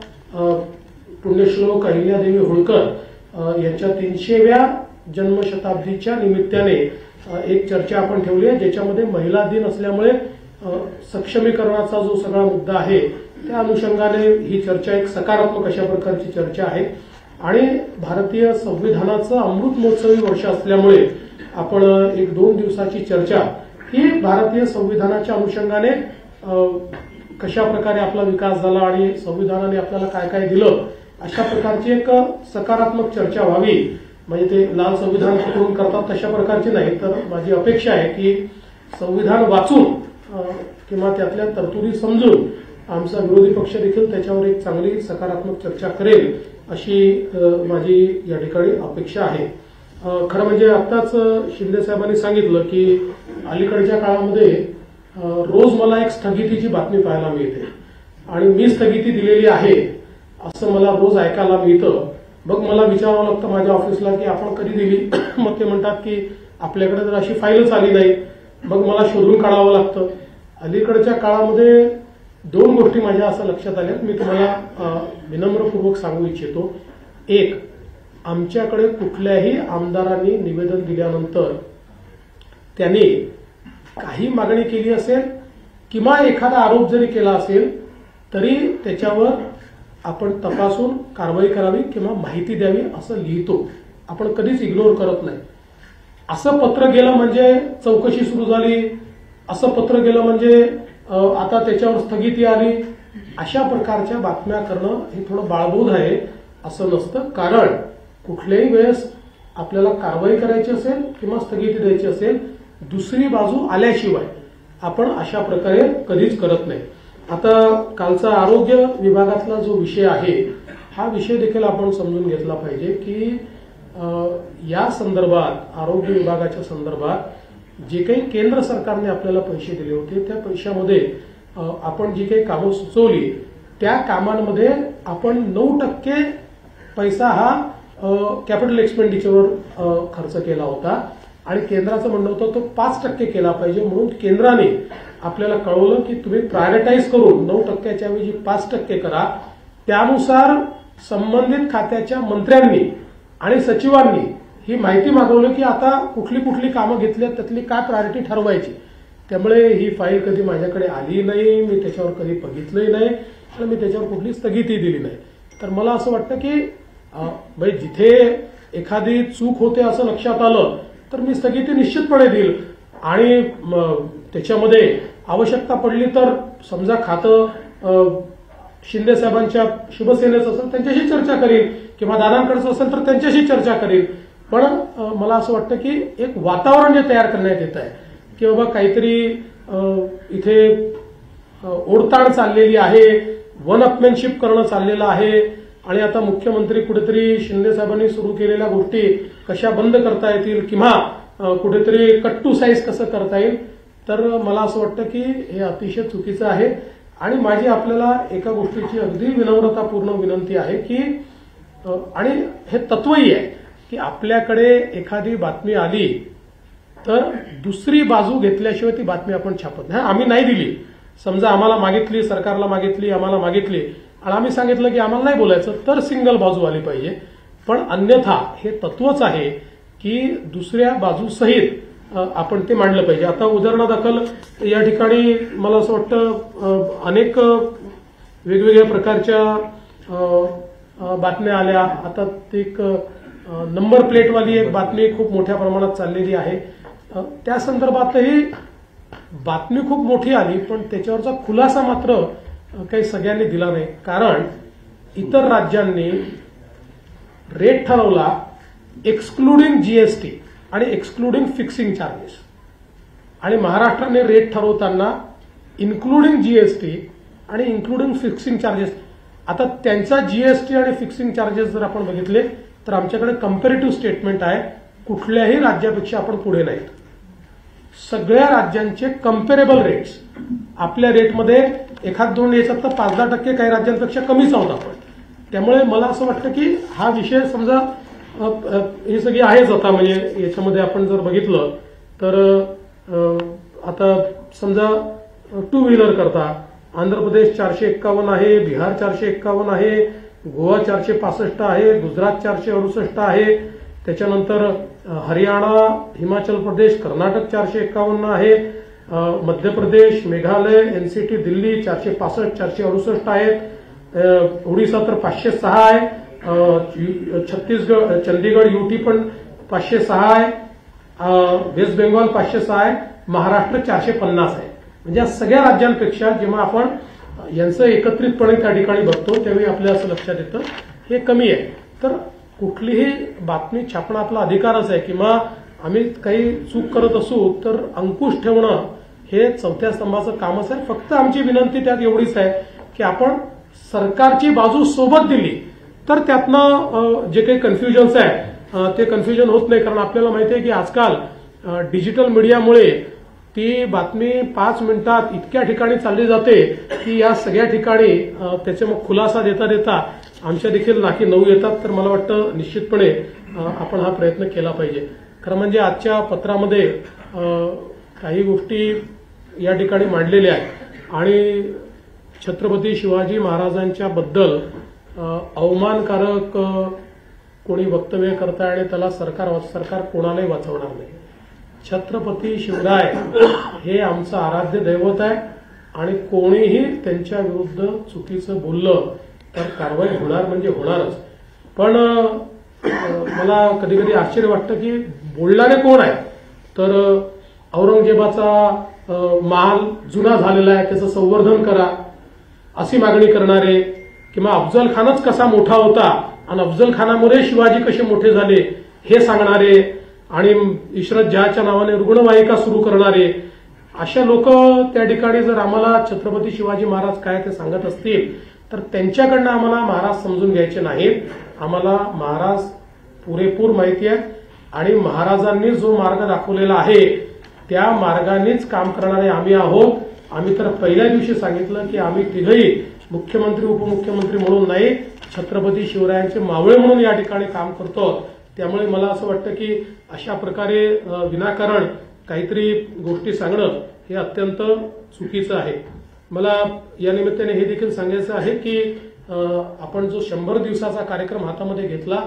पुण्यश्लोक अहिल्यादेवी होळकर यांच्या 300व्या जन्मशताब्दीच्या निमित्ताने एक चर्चा आपण ठेवली आहे, ज्याच्यामध्ये महिला दिन असल्यामुळे सक्षमीकरणाचा जो सगळा मुद्दा आहे त्या अनुषंगाने ही चर्चा एक सकारात्मक अशा प्रकारची चर्चा आहे. आणि भारतीय संविधानाचं अमृत महोत्सवी वर्ष असल्यामुळे आपण एक 2 दिवसाची चर्चा की भारतीय संविधानाच्या अनुषंगाने कशा प्रकारे आपला विकास झाला आणि संविधानाने आपल्याला काय काय दिलं, अशा प्रकारची एक सकारात्मक चर्चा व्हावी. म्हणजे ते लाल संविधान करून करतात तशा प्रकारची नाही, तर माझी अपेक्षा आहे की संविधान वाचून किंवा त्यातल्या तरतुदी समजून आमचा विरोधी पक्ष देखील त्याच्यावर एक चांगली सकारात्मक चर्चा करेल, अशी माझी या ठिकाणी अपेक्षा आहे. खरं म्हणजे आत्ताच शिंदे साहेबांनी सांगितलं की अलीकडच्या काळामध्ये रोज मला एक स्थगितीची बातमी पाहायला मिळते आणि मी स्थगिती दिलेली आहे असं मला रोज ऐकायला मिळतं. मग मला विचारावं लागतं माझ्या ऑफिसला की आपण कधी दिली. मग ते म्हणतात की आपल्याकडे तर अशी फाईलच आली नाही. मग मला शोधून काढावं लागतं. अलीकडच्या काळामध्ये 2 गोष्टी माझ्या असं लक्षात आल्यात, मी तुम्हाला विनम्रपूर्वक सांगू इच्छितो. एक, आमच्याकडे कुठल्याही आमदारांनी निवेदन दिल्यानंतर त्यांनी काही मागणी केली असेल किंवा एखादा आरोप जरी केला असेल तरी त्याच्यावर आपण तपासून कारवाई करावी किंवा माहिती द्यावी असं लिहितो. आपण कधीच इग्नोर करत नाही. असं पत्र गेलं म्हणजे चौकशी सुरू झाली, असं पत्र गेलं म्हणजे आता त्याच्यावर स्थगिती आली, अशा प्रकारच्या बातम्या करणं हे थोडं बाळबोध आहे असं नसतं. कारण कुठल्याही वेळेस आपल्याला कारवाई करायची असेल किंवा स्थगिती द्यायची असेल, दुसरी बाजू आल्याशिवाय आपण अशा प्रकारे कधीच करत नाही. आता कालचा आरोग्य विभागातला जो विषय आहे, हा विषय देखील आपण समजून घेतला पाहिजे की या संदर्भात आरोग्य विभागाच्या संदर्भात जे काही केंद्र सरकारने आपल्याला पैसे दिले होते त्या पैशामध्ये आपण जी काही कामं सुचवली त्या कामांमध्ये आपण 9% पैसा हा कॅपिटल एक्सपेंडिचरवर खर्च केला होता आणि केंद्राचं म्हणणं होतं तो 5% केला पाहिजे. म्हणून केंद्राने आपल्याला कळवलं की तुम्ही प्रायोरिटाईज करून 9%च्या ऐवजी 5% करा. त्यानुसार संबंधित खात्याच्या मंत्र्यांनी आणि सचिवांनी ही माहिती मागवली की आता कुठली कुठली कामं घेतली त्यातली काय प्रायोरिटी ठरवायची. त्यामुळे ही फाईल कधी माझ्याकडे आली नाही, मी त्याच्यावर कधी बघितलंही नाही आणि मी त्याच्यावर कुठली स्थगिती दिली नाही. तर मला असं वाटतं की जिथे एखादी चूक होते असं लक्षात आलं तर मी स्थगिती निश्चितपणे देईल आणि त्याच्यामध्ये आवश्यकता पडली तर समजा खातं शिंदे साहेबांच्या शिवसेनेचं असेल त्यांच्याशी चर्चा करील किंवा दादांकडचं असेल तर त्यांच्याशी चर्चा करील. पण मला असं वाटतं की एक वातावरण जे तयार करण्यात येत आहे की बाबा काहीतरी इथे ओढताण चाललेली आहे, वन अपमॅनशिप करणं चाललेलं आहे आणि आता मुख्यमंत्री कुठेतरी शिंदे साहेबांनी सुरू केलेल्या गोष्टी कशा बंद करता येतील किंवा कुठेतरी कट टू साईज कसं करता येईल, तर मला असं वाटतं की हे अतिशय चुकीचं आहे. आणि माझी आपल्याला एका गोष्टीची अगदी विनम्रतापूर्ण विनंती आहे की आणि हे तत्वही आहे की आपल्याकडे एखादी बातमी आली तर दुसरी बाजू घेतल्याशिवाय ती बातमी आपण छापत नाही. आम्ही नाही दिली, समजा आम्हाला मागितली, सरकारला मागितली, आम्हाला मागितली आणि आम्ही सांगितलं की आम्हाला नाही बोलायचं तर सिंगल बाजू आली पाहिजे. पण अन्यथा हे तत्वच आहे की दुसऱ्या बाजूसहित आपण ते मांडलं पाहिजे. आता उदाहरणादाखल या ठिकाणी मला असं वाटतं अनेक वेगवेगळ्या प्रकारच्या बातम्या आल्या. आता एक नंबर प्लेटवाली एक बातमी खूप मोठ्या प्रमाणात चाललेली आहे. त्या संदर्भातही बातमी खूप मोठी आली पण त्याच्यावरचा खुलासा मात्र काही सगळ्यांनी दिला नाही. कारण इतर राज्यांनी रेट ठरवला एक्सक्लुडिंग जीएसटी आणि एक्सक्लुडिंग फिक्सिंग चार्जेस आणि महाराष्ट्राने रेट ठरवताना इन्क्लुडिंग जीएसटी आणि इन्क्लुडिंग फिक्सिंग चार्जेस. आता त्यांचा जीएसटी आणि फिक्सिंग चार्जेस जर आपण बघितले तर आमच्याकडे कंपॅरेटिव्ह स्टेटमेंट आहे. कुठल्याही राज्यापेक्षा आपण पुढे नाहीत. सगळ्या राज्यांचे कंपेरेबल रेट्स आपल्या रेटमध्ये 1-2 याच्यात तर 5-10% काही राज्यांपेक्षा कमीच आहोत आपण. त्यामुळे मला असं वाटतं की हा विषय समजा ही सगळी आहेच. आता म्हणजे याच्यामध्ये आपण जर बघितलं तर आता समजा 2 व्हीलर करता आंध्र प्रदेश 451 आहे, बिहार 451 आहे, गोवा 465 आहे, गुजरात 468 आहे, त्याच्यानंतर हरियाणा, हिमाचल प्रदेश, कर्नाटक 451 आहे, मध्य प्रदेश, मेघालय, एनसीटी, दिल्ली 465, 468 आहेत, ओडिसा तर 506 आहे, छत्तीसगड, चंदीगड, यूटी पण 506 आहे वेस्ट बेंगॉल 506 आहे, महाराष्ट्र 450 आहे. म्हणजे या सगळ्या राज्यांपेक्षा जेव्हा आपण यांचं एकत्रितपणे त्या ठिकाणी बघतो त्यावेळी आपल्या असं लक्षात येतं हे कमी आहे. तर कुठलीही बातमी छापणं आपला अधिकारच आहे किंवा आम्ही काही चूक करत असू तर अंकुश ठेवणं हे चौथ्या स्तंभाचं कामच आहे. फक्त आमची विनंती त्यात एवढीच आहे की आपण सरकारची बाजू सोबत दिली तर त्यातनं जे काही कन्फ्युजन्स आहे ते कन्फ्युजन होत नाही. कारण आपल्याला माहिती आहे की आजकाल डिजिटल मीडियामुळे ती बातमी 5 मिनिटात इतक्या ठिकाणी चालली जाते की या सगळ्या ठिकाणी त्याचे मग खुलासा देता देता आमच्या देखील नाकी नऊ येतात. तर मला वाटतं निश्चितपणे आपण हा प्रयत्न केला पाहिजे. खरं म्हणजे आजच्या पत्रामध्ये काही गोष्टी या ठिकाणी मांडलेल्या आहेत आणि छत्रपती शिवाजी महाराजांच्या बद्दल अवमानकारक कोणी वक्तव्य करताय आणि त्याला सरकार कोणालाही वाचवणार नाही. छत्रपती शिवराय हे आमचं आराध्य दैवत आहे आणि कोणीही त्यांच्या विरुद्ध चुकीचं बोललं तर कारवाई होणार म्हणजे होणारच. पण मला कधी कधी आश्चर्य वाटतं की बोलणारे कोण आहे. तर औरंगजेबाचा महाल जुना झालेला आहे त्याचं संवर्धन करा अशी मागणी करणारे किंवा अफजल खानच कसा मोठा होता आणि अफजल खानामुळे शिवाजी कसे मोठे झाले हे सांगणारे आणि इशरत जहाच्या नावाने रुग्णवाहिका सुरू करणारे अशा लोक त्या ठिकाणी जर आम्हाला छत्रपती शिवाजी महाराज काय ते सांगत असतील तर त्यांच्याकडनं आम्हाला महाराज समजून घ्यायचे नाहीत. आम्हाला महाराज पुरेपूर माहिती आहे आणि महाराजांनी जो मार्ग दाखवलेला आहे त्या मार्गानेच काम करणारे आम्ही आहोत. आम्ही तर पहिल्या दिवशी सांगितलं की आम्ही तिघही मुख्यमंत्री उपमुख्यमंत्री म्हणून नाही छत्रपती शिवरायांचे मावळे म्हणून या ठिकाणी काम करतो. त्यामुळे मला असं वाटतं की अशा प्रकारे विनाकारण काहीतरी गोष्टी सांगणं हे अत्यंत चुकीचं आहे. मला या निमित्ताने हे देखील सांगायचं आहे की आपण जो 100 दिवसाचा कार्यक्रम हातामध्ये घेतला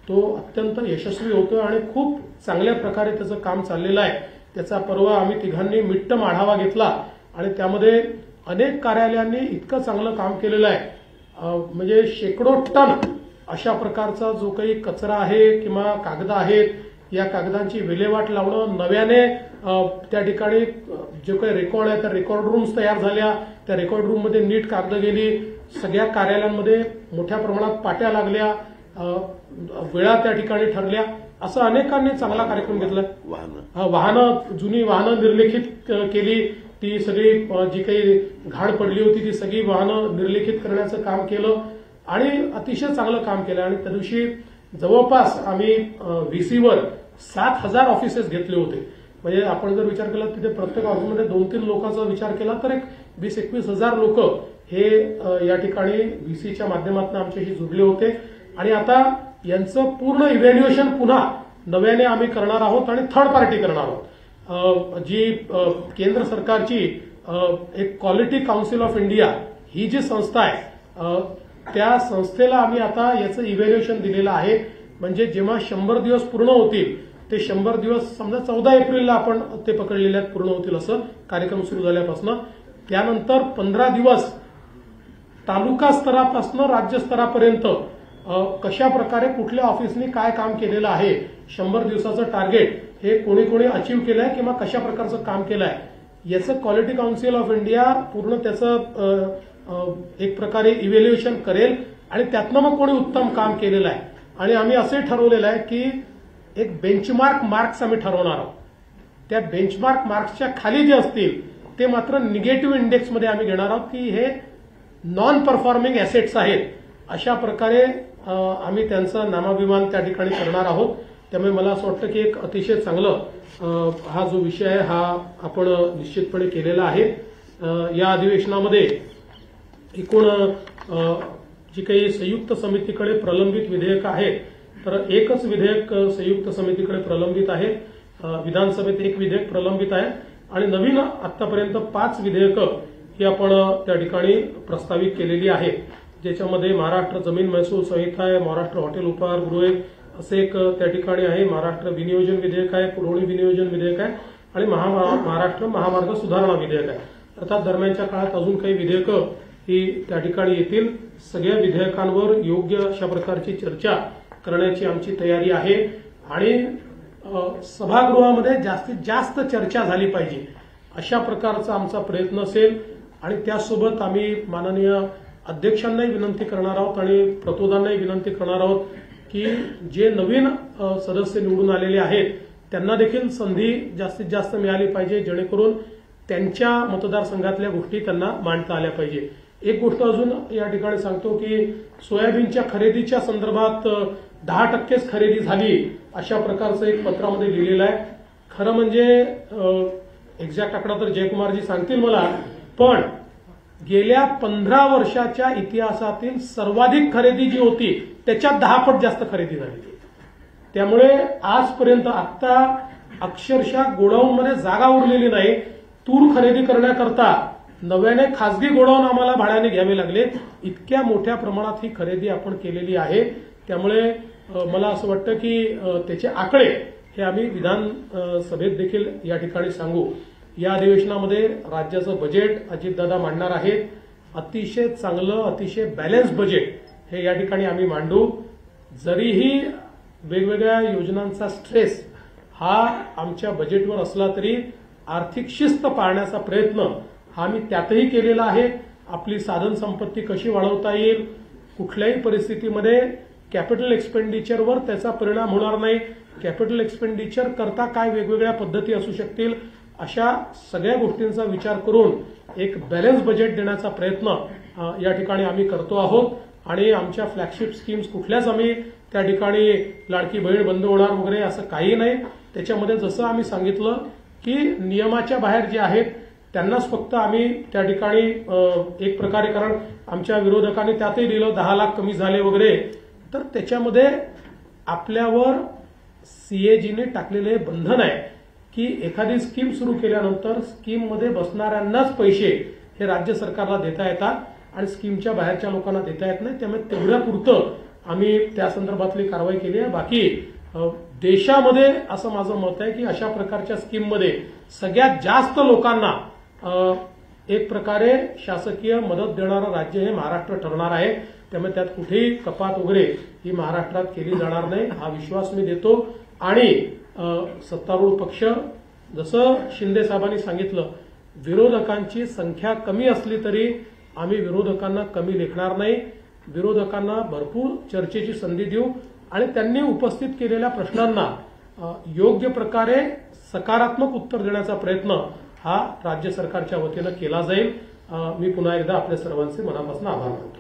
तो अत्यंत यशस्वी होतो आणि खूप चांगल्या प्रकारे त्याचं काम चाललेलं आहे. त्याचा परवा आम्ही तिघांनी मिट्टम आढावा घेतला आणि त्यामध्ये अनेक कार्यालयांनी इतकं चांगलं काम केलेलं आहे. म्हणजे शेकडो टन अशा प्रकारचा जो काही कचरा आहे किंवा कागद आहेत या कागदांची विल्हेवाट लावणं, नव्याने त्या ठिकाणी जे काही रेकॉर्ड आहे त्या रेकॉर्ड रूम्स तयार झाल्या, त्या रेकॉर्ड रूममध्ये नीट कागद गेली, सगळ्या कार्यालयांमध्ये मोठ्या प्रमाणात पाट्या लागल्या, वेळा त्या ठिकाणी ठरल्या, असं अनेकांनी चांगला कार्यक्रम घेतला. वाहनं जुनी वाहनं निर्लेखित केली, ती सगळी जी काही घाण पडली होती ती सगळी वाहनं निर्लेखित करण्याचं काम केलं आणि अतिशय चांगलं काम केलं. आणि त्या दिवशी जवळपास आम्ही व्हीसीवर 7,000 ऑफिसेस घेतले होते. म्हणजे आपण जर विचार केला तिथे प्रत्येक ऑफिसमध्ये 2-3 लोकांचा विचार केला तर एक 20-21 हजार लोक हे या ठिकाणी व्हीसीच्या माध्यमातून आमच्याशी जुडले होते. आणि आता यांचं पूर्ण इव्हॅल्युएशन पुन्हा नव्याने आम्ही करणार आहोत आणि थर्ड पार्टी करणार आहोत. जी केंद्र सरकारची एक क्वालिटी काउन्सिल ऑफ इंडिया ही जी संस्था आहे त्या संस्थेला आम्ही आता याचं इव्हॅल्युएशन दिलेलं आहे. म्हणजे जेव्हा 100 दिवस पूर्ण होतील ते 100 दिवस समजा 14 एप्रिलला आपण ते पकडलेले आहेत पूर्ण होतील असं कार्यक्रम सुरू झाल्यापासून. त्यानंतर 15 दिवस तालुका स्तरापासून राज्य स्तरापर्यंत कशा प्रकारे कुठल्या ऑफिसनी काय काम केलेलं आहे, 100 दिवसाचं टार्गेट हे कोणी कोणी अचीव्ह केलंय किंवा कशा प्रकारचं काम केलंय याचं क्वालिटी काउन्सिल ऑफ इंडिया पूर्ण त्याचं एक प्रकारे इव्हॅल्युएशन करेल आणि त्यातनं मग कोणी उत्तम काम केलेलं आहे. आणि आम्ही असंही ठरवलेलं आहे की एक बेंचमार्क मार्क्स आम्ही ठरवणार आहोत. त्या बेंचमार्क मार्क्सच्या खाली जे असतील ते मात्र निगेटिव्ह इंडेक्समध्ये आम्ही घेणार आहोत की हे नॉन परफॉर्मिंग ऍसेट्स आहेत. अशा प्रकारे आम्ही त्यांचं नामाभिमान त्या ठिकाणी करणार आहोत. त्यामुळे मला असं वाटतं की एक अतिशय चांगलं हा जो विषय आहे हा आपण निश्चितपणे केलेला आहे. या अधिवेशनामध्ये एकूण जी काही संयुक्त समितीकडे प्रलंबित विधेयक आहेत तर एकच विधेयक संयुक्त समितीकडे प्रलंबित आहे. विधानसभेत एक विधेयक प्रलंबित आहे आणि नवीन आतापर्यंत 5 विधेयकं ही आपण त्या ठिकाणी प्रस्तावित केलेली आहेत. ज्याच्यामध्ये महाराष्ट्र जमीन महसूल संहिता आहे, महाराष्ट्र हॉटेल उपहारगृहे असे एक त्या ठिकाणी आहे, महाराष्ट्र विनियोजन विधेयक आहे, पुरवणी विनियोजन विधेयक आहे आणि महाराष्ट्र महामार्ग सुधारणा विधेयक आहे. अर्थात दरम्यानच्या काळात अजून काही विधेयकं ही त्या ठिकाणी येतील. सगळ्या विधेयकांवर योग्य अशा प्रकारची चर्चा करण्याची आमची तयारी आहे आणि सभागृहामध्ये जास्तीत जास्त चर्चा झाली पाहिजे अशा प्रकारचा आमचा प्रयत्न असेल आणि त्यासोबत आम्ही माननीय अध्यक्षांनाही विनंती करणार आहोत आणि प्रतोदांनाही विनंती करणार आहोत की जे नवीन सदस्य निवडून आलेले आहेत त्यांना देखील संधी जास्तीत जास्त मिळाली पाहिजे जेणेकरून त्यांच्या मतदारसंघातल्या गोष्टी त्यांना मांडता आल्या पाहिजे. एक गोष्ट अजून या ठिकाणी सांगतो की सोयाबीनच्या खरेदीच्या संदर्भात 10%च खरेदी झाली अशा प्रकारचं एक पत्रामध्ये लिहिलेलं आहे. खरं म्हणजे एक्झॅक्ट आकडा तर जयकुमारजी सांगतील मला, पण गेल्या 15 वर्षाच्या इतिहासातील सर्वाधिक खरेदी जी होती त्याच्यात 10 पट जास्त खरेदी झाली. त्यामुळे आजपर्यंत आता अक्षरशः गोडाऊनमध्ये जागा उरलेली नाही. तूर खरेदी करण्याकरता नव्याने खासगी गोडाऊन आम्हाला भाड्याने घ्यावे लागले. इतक्या मोठ्या प्रमाणात ही खरेदी आपण केलेली आहे. त्यामुळे मला असं वाटतं की त्याचे आकडे हे आम्ही विधानसभेत देखील या ठिकाणी सांगू. या अधिवेशनामध्ये राज्याचं बजेट अजितदादा मांडणार आहेत. अतिशय चांगलं, अतिशय बॅलन्स बजेट हे या ठिकाणी आम्ही मांडू. जरीही वेगवेगळ्या योजनांचा स्ट्रेस हा आमच्या बजेटवर असला तरी आर्थिक शिस्त पाळण्याचा प्रयत्न हा आम्ही त्यातही केलेला आहे. आपली साधन संपत्ती कशी वाढवता येईल, कुठल्याही परिस्थितीमध्ये कॅपिटल एक्सपेंडिचरवर त्याचा परिणाम होणार नाही, कॅपिटल एक्सपेंडिचर करता काय वेगवेगळ्या पद्धती असू शकतील, अशा सगळ्या गोष्टींचा विचार करून एक बॅलन्स बजेट देण्याचा प्रयत्न या ठिकाणी आम्ही करतो आहोत. आणि आमच्या फ्लॅगशिप स्कीम्स कुठल्याच आम्ही त्या ठिकाणी लाडकी बहीण बंद होणार वगैरे असं काही नाही. त्याच्यामध्ये जसं आम्ही सांगितलं की नियमाच्या बाहेर जे आहेत त्यांनाच फक्त आम्ही त्या ठिकाणी एक प्रकारे, कारण आमच्या विरोधकांनी त्यातही लिहिलं 10 लाख कमी झाले वगैरे, तर त्याच्यामध्ये आपल्यावर सीएजीने टाकलेले बंधन आहे की एखादी स्कीम सुरू केल्यानंतर स्कीममध्ये बसणाऱ्यांनाच पैसे हे राज्य सरकारला देता येतात आणि स्कीमच्या बाहेरच्या लोकांना देता येत नाही. त्यामुळे तेवढ्यापुरतं आम्ही त्या संदर्भातली कारवाई केली आहे. बाकी देशामध्ये असं माझं मत आहे की अशा प्रकारच्या स्कीममध्ये सगळ्यात जास्त लोकांना एक प्रकारे शासकीय मदत देणारं राज्य हे महाराष्ट्र ठरणार आहे. त्यामुळे त्यात कुठेही कपात वगैरे ही महाराष्ट्रात केली जाणार नाही हा विश्वास मी देतो. आणि सत्तारूढ पक्ष, जसं शिंदे साहेबांनी सांगितलं, विरोधकांची संख्या कमी असली तरी आम्ही विरोधकांना कमी लेखणार नाही. विरोधकांना भरपूर चर्चेची संधी देऊ आणि त्यांनी उपस्थित केलेल्या प्रश्नांना योग्य प्रकारे सकारात्मक उत्तर देण्याचा प्रयत्न हा राज्य सरकारच्या वतीनं केला जाईल. मी पुन्हा एकदा आपल्या सर्वांचे मनापासून आभार मानतो.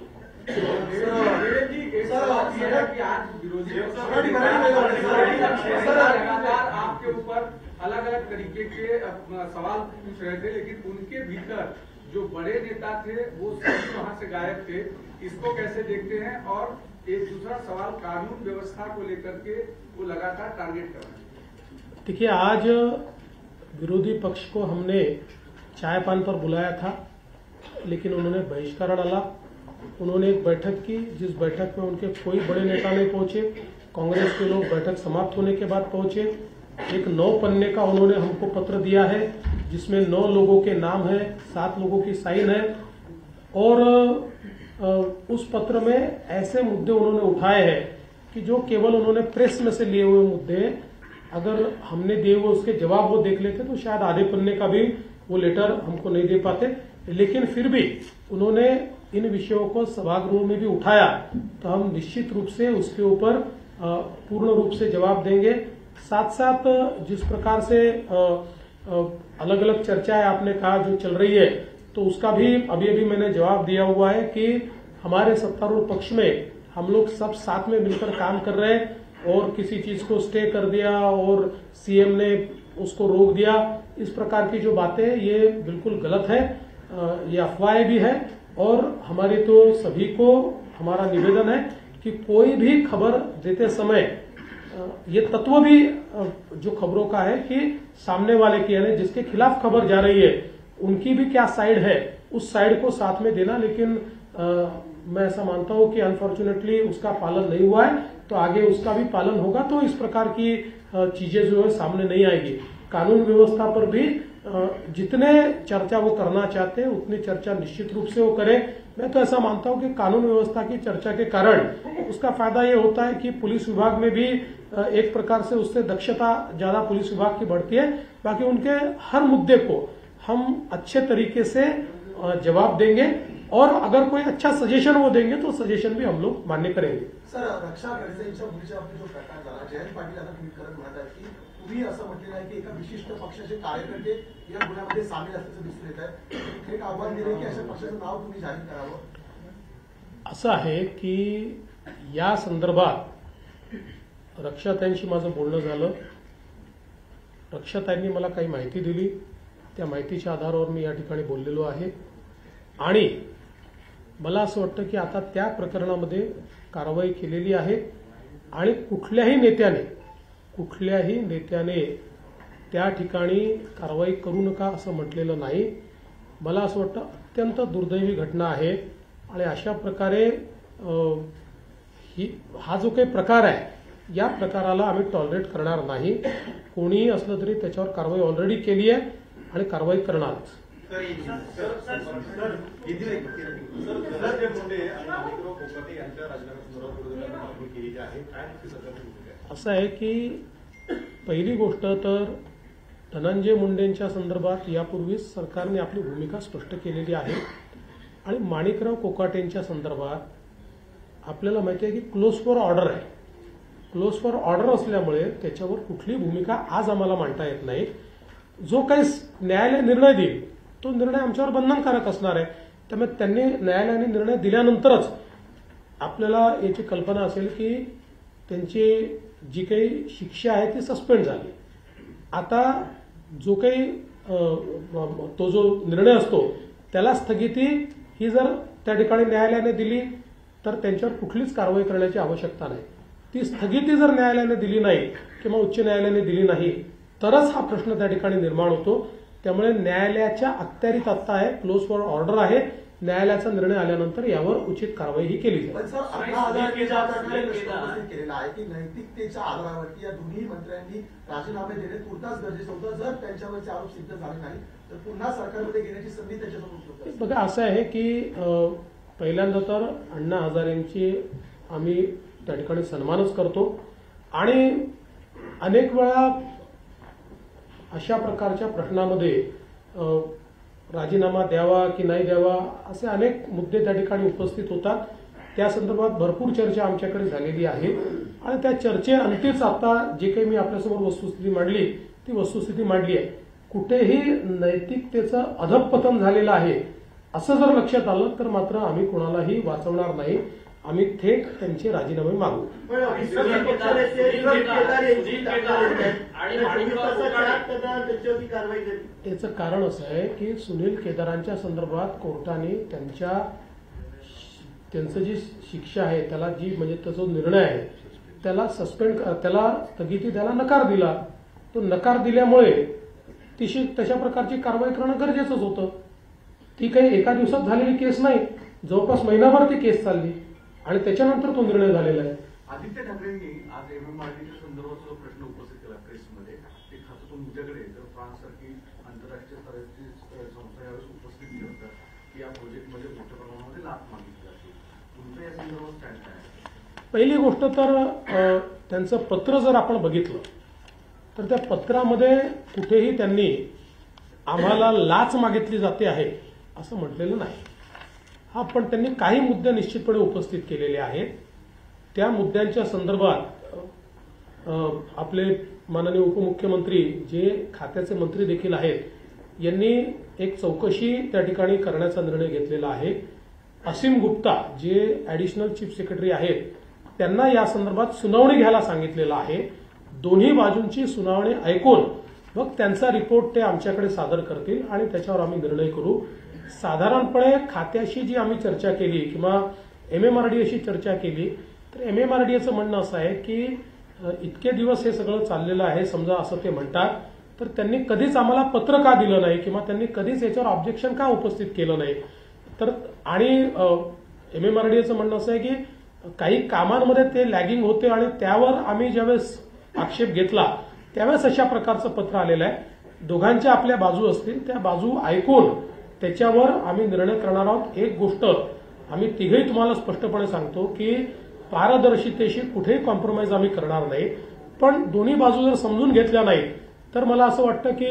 आपके ऊपर अलग अलग तरीके के सवाल पूछ रहे थे, लेकिन उनके भीतर जो बड़े नेता थे वो सभी वहां से गायब थे. इसको कैसे देखते हैं? और एक दूसरा सवाल, कानून व्यवस्था को लेकर के वो लगातार टारगेट कर रहे हैं. देखिए, आज विरोधी पक्ष को हमने चाय पान पर बुलाया था, लेकिन उन्होंने बहिष्कार डाला. उन्होंने एक बैठक की जिस बैठक में उनके कोई बड़े नेता नहीं पहुंचे. कांग्रेस के लोग बैठक समाप्त होने के बाद पहुंचे. एक 9 पन्ने का उन्होंने हमको पत्र दिया है जिसमें 9 लोगों के नाम है, 7 लोगों की साइन है. और उस पत्र में ऐसे मुद्दे उन्होंने उठाए हैं कि जो केवल उन्होंने प्रेस में से लिए हुए मुद्दे, अगर हमने दिए हुए उसके जवाब वो देख लेते तो शायद आधे पन्ने का भी वो लेटर हमको नहीं दे पाते. लेकिन फिर भी उन्होंने इन विषयों को सभागृह में भी उठाया, तो हम निश्चित रूप से उसके ऊपर पूर्ण रूप से जवाब देंगे. साथ साथ जिस प्रकार से अलग अलग चर्चाएं आपने कहा जो चल रही है, तो उसका भी अभी अभी मैंने जवाब दिया हुआ है कि हमारे सत्तारूढ़ पक्ष में हम लोग सब साथ में मिलकर काम कर रहे हैं. और किसी चीज को स्टे कर दिया और सीएम ने उसको रोक दिया, इस प्रकार की जो बातें ये बिल्कुल गलत है. ये अफवाहें भी है. और हमारे तो सभी को हमारा निवेदन है कि कोई भी खबर देते समय ये तत्व भी जो खबरों का है कि सामने वाले की, यानी जिसके खिलाफ खबर जा रही है, उनकी भी क्या साइड है, उस साइड को साथ में देना. लेकिन मैं ऐसा मानता हूं कि अनफॉर्चुनेटली उसका पालन नहीं हुआ है, तो आगे उसका भी पालन होगा, तो इस प्रकार की चीजें जो है सामने नहीं आएगी. कानून व्यवस्था पर भी जितने चर्चा वो करना चाहते हैं उतनी चर्चा निश्चित रूप से वो करें। मैं तो ऐसा मानता हूं कि कानून व्यवस्था की चर्चा के कारण उसका फायदा ये होता है कि पुलिस विभाग में भी एक प्रकार से उससे दक्षता ज्यादा पुलिस विभाग की बढ़ती है। बाकी उनके हर मुद्दे को हम अच्छे तरीके से जवाब देंगे और अगर कोई अच्छा सजेशन वो देंगे तो सजेशन भी हम लोग मान्य करेंगे। सर, रक्षा खडसेंच्या मुलीच्या बाबतीत जो प्रकार झाला, जयंत पाटील आता ट्विट करत म्हणतात की तुम्ही असं म्हटलेलं आहे की एका विशिष्ट पक्षाचे कार्यकर्ते या गुन्ह्यामध्ये सामील असल्याचं दिसून येत आहे। थेट आव्हान दिले की अशा पक्षाचं नाव तुम्ही जाहीर करावं। असं आहे की या संदर्भात रक्षाताईंशी माझं बोलणं झालं। रक्षाताईंनी मला काही माहिती दिली, त्या माहितीच्या आधारावर मी या ठिकाणी बोललेलो आहे आणि मला असं वाटतं की आता त्या प्रकरणामध्ये कारवाई केलेली आहे आणि कुठल्याही नेत्याने त्या ठिकाणी कारवाई करू नका असं म्हटलेलं नाही। मला असं वाटतं अत्यंत दुर्दैवी घटना आहे आणि अशा प्रकारे हा जो काही प्रकार आहे या प्रकाराला आम्ही टॉलरेट करणार नाही। कोणीही असलं तरी त्याच्यावर कारवाई ऑलरेडी केली आहे आणि कारवाई करणारच। असं आहे की पहिली गोष्ट तर धनंजय मुंडेंच्या संदर्भात यापूर्वीच सरकारने आपली भूमिका स्पष्ट केलेली आहे आणि माणिकराव कोकाटेंच्या संदर्भात आपल्याला माहिती आहे की क्लोज फॉर ऑर्डर आहे। क्लोज फॉर ऑर्डर असल्यामुळे त्याच्यावर कुठली भूमिका आज आम्हाला मांडता येत नाही। जो काही न्यायालय निर्णय देईल तो निर्णय आमच्यावर बंधनकारक असणार आहे। त्यामुळे त्यांनी न्यायालयाने निर्णय दिल्यानंतरच आपल्याला याची कल्पना असेल की त्यांची जी काही शिक्षा आहे ती सस्पेंड झाली। आता जो काही तो जो निर्णय असतो त्याला स्थगिती ही जर त्या ठिकाणी न्यायालयाने दिली तर त्यांच्यावर कुठलीच कारवाई करण्याची आवश्यकता नाही। ती स्थगिती जर न्यायालयाने दिली नाही किंवा उच्च न्यायालयाने दिली नाही तरच हा प्रश्न त्या ठिकाणी निर्माण होतो। त्यामुळे न्यायालयाच्या अखत्यारीत आता आहे, क्लोज फॉर ऑर्डर आहे। न्यायालयाचा निर्णय आल्यानंतर यावर उचित कारवाई ही केली जाईल। पण सर, अण्णा हजारेंच्या प्रश्न उपस्थित केलेला आहे की नैतिकतेच्या आधारावरती या दोन्ही मंत्र्यांनी राजीनामे देणे तुर्तास गरजेचं होतं। जर त्यांच्यावरचे आरोप सिद्ध झाले नाही तर पुन्हा सरकारमध्ये घेण्याची संधी त्याच्यासमोर उपलब्ध आहे। बघा, असं आहे की पहिल्यांदा तर अण्णा हजारेंची आम्ही त्या ठिकाणी सन्मानच करतो आणि अनेक वेळा अशा प्रकारच्या प्रश्नामध्ये राजीनामा द्यावा की नाही द्यावा असे अनेक मुद्दे त्या ठिकाणी उपस्थित होतात। त्या संदर्भात भरपूर चर्चा आमच्याकडे झालेली आहे आणि त्या चर्चेअंतीच आता जे काही मी आपल्यासमोर वस्तुस्थिती मांडली ती वस्तुस्थिती मांडली आहे। कुठेही नैतिकतेचं अधःपतन झालेलं आहे असं जर लक्षात आलं तर मात्र आम्ही कोणालाही वाचवणार नाही। आम्ही थेट त्यांचे राजीनामे मागू। याचं कारण असं आहे की सुनील केदारांच्या संदर्भात कोर्टाने त्यांचं जी शिक्षा आहे त्याला जी म्हणजे त्याचा जो निर्णय आहे त्याला त्याला स्थगिती द्यायला नकार दिला। तो नकार दिल्यामुळे तशा प्रकारची कारवाई करणं गरजेचंच होतं। ती काही एका दिवसात झालेली केस नाही, जवळपास महिनाभर ती केस चालली आणि त्याच्यानंतर तो निर्णय झालेला आहे। आदित्य ठाकरेंनी आज MMRDच्या संदर्भात जो प्रश्न उपस्थित केला प्रेसमध्ये, ते खातं तुमच्याकडे तर फ्रान्ससारखी आंतरराष्ट्रीय स्तराची संस्था यावेळेस उपस्थित ठेवतात की या प्रोजेक्टमध्ये मोठ्या प्रमाणामध्ये लाभ मागितला जातो। तुमचं या संदर्भात स्टँड काय आहे? पहिली गोष्ट तर त्यांचं पत्र जर आपण बघितलं तर त्या पत्रामध्ये कुठेही त्यांनी आम्हाला लाच मागितली जाते आहे असं म्हटलेलं नाही। हा, पण त्यांनी काही मुद्दे निश्चितपणे उपस्थित केलेले आहेत। त्या मुद्द्यांच्या संदर्भात आपले माननीय उपमुख्यमंत्री जे खात्याचे मंत्री देखील आहेत यांनी एक चौकशी त्या ठिकाणी करण्याचा निर्णय घेतलेला आहे। असीम गुप्ता जे ऍडिशनल चीफ सेक्रेटरी आहेत त्यांना या संदर्भात सुनावणी घ्यायला सांगितलेलं आहे। दोन्ही बाजूंची सुनावणी ऐकून मग त्यांचा रिपोर्ट ते आमच्याकडे सादर करतील आणि त्याच्यावर आम्ही निर्णय करू। साधारणपणे खात्याशी जी आम्ही चर्चा केली किंवा MMRDAशी चर्चा केली तर MMRDAचं म्हणणं असं आहे की इतके दिवस हे सगळं चाललेलं आहे, समजा असं ते म्हणतात, तर त्यांनी कधीच आम्हाला पत्र का दिलं नाही किंवा त्यांनी कधीच याच्यावर ऑब्जेक्शन का उपस्थित केलं नाही। तर आणि MMRDAचं म्हणणं असं आहे की काही कामांमध्ये ते लॅगिंग होते आणि त्यावर आम्ही ज्यावेळेस आक्षेप घेतला त्यावेळेस अशा प्रकारचं पत्र आलेलं आहे. दोघांच्या आपल्या बाजू असतील त्या बाजू ऐकून त्याच्यावर आम्ही निर्णय करणार आहोत. एक गोष्ट आम्ही तिघेही तुम्हाला स्पष्टपणे सांगतो की पारदर्शितेशी कुठेही कॉम्प्रोमाइज आम्ही करणार नाही, पण दोन्ही बाजू जर समजून घेतल्या नाहीत तर मला असं वाटतं की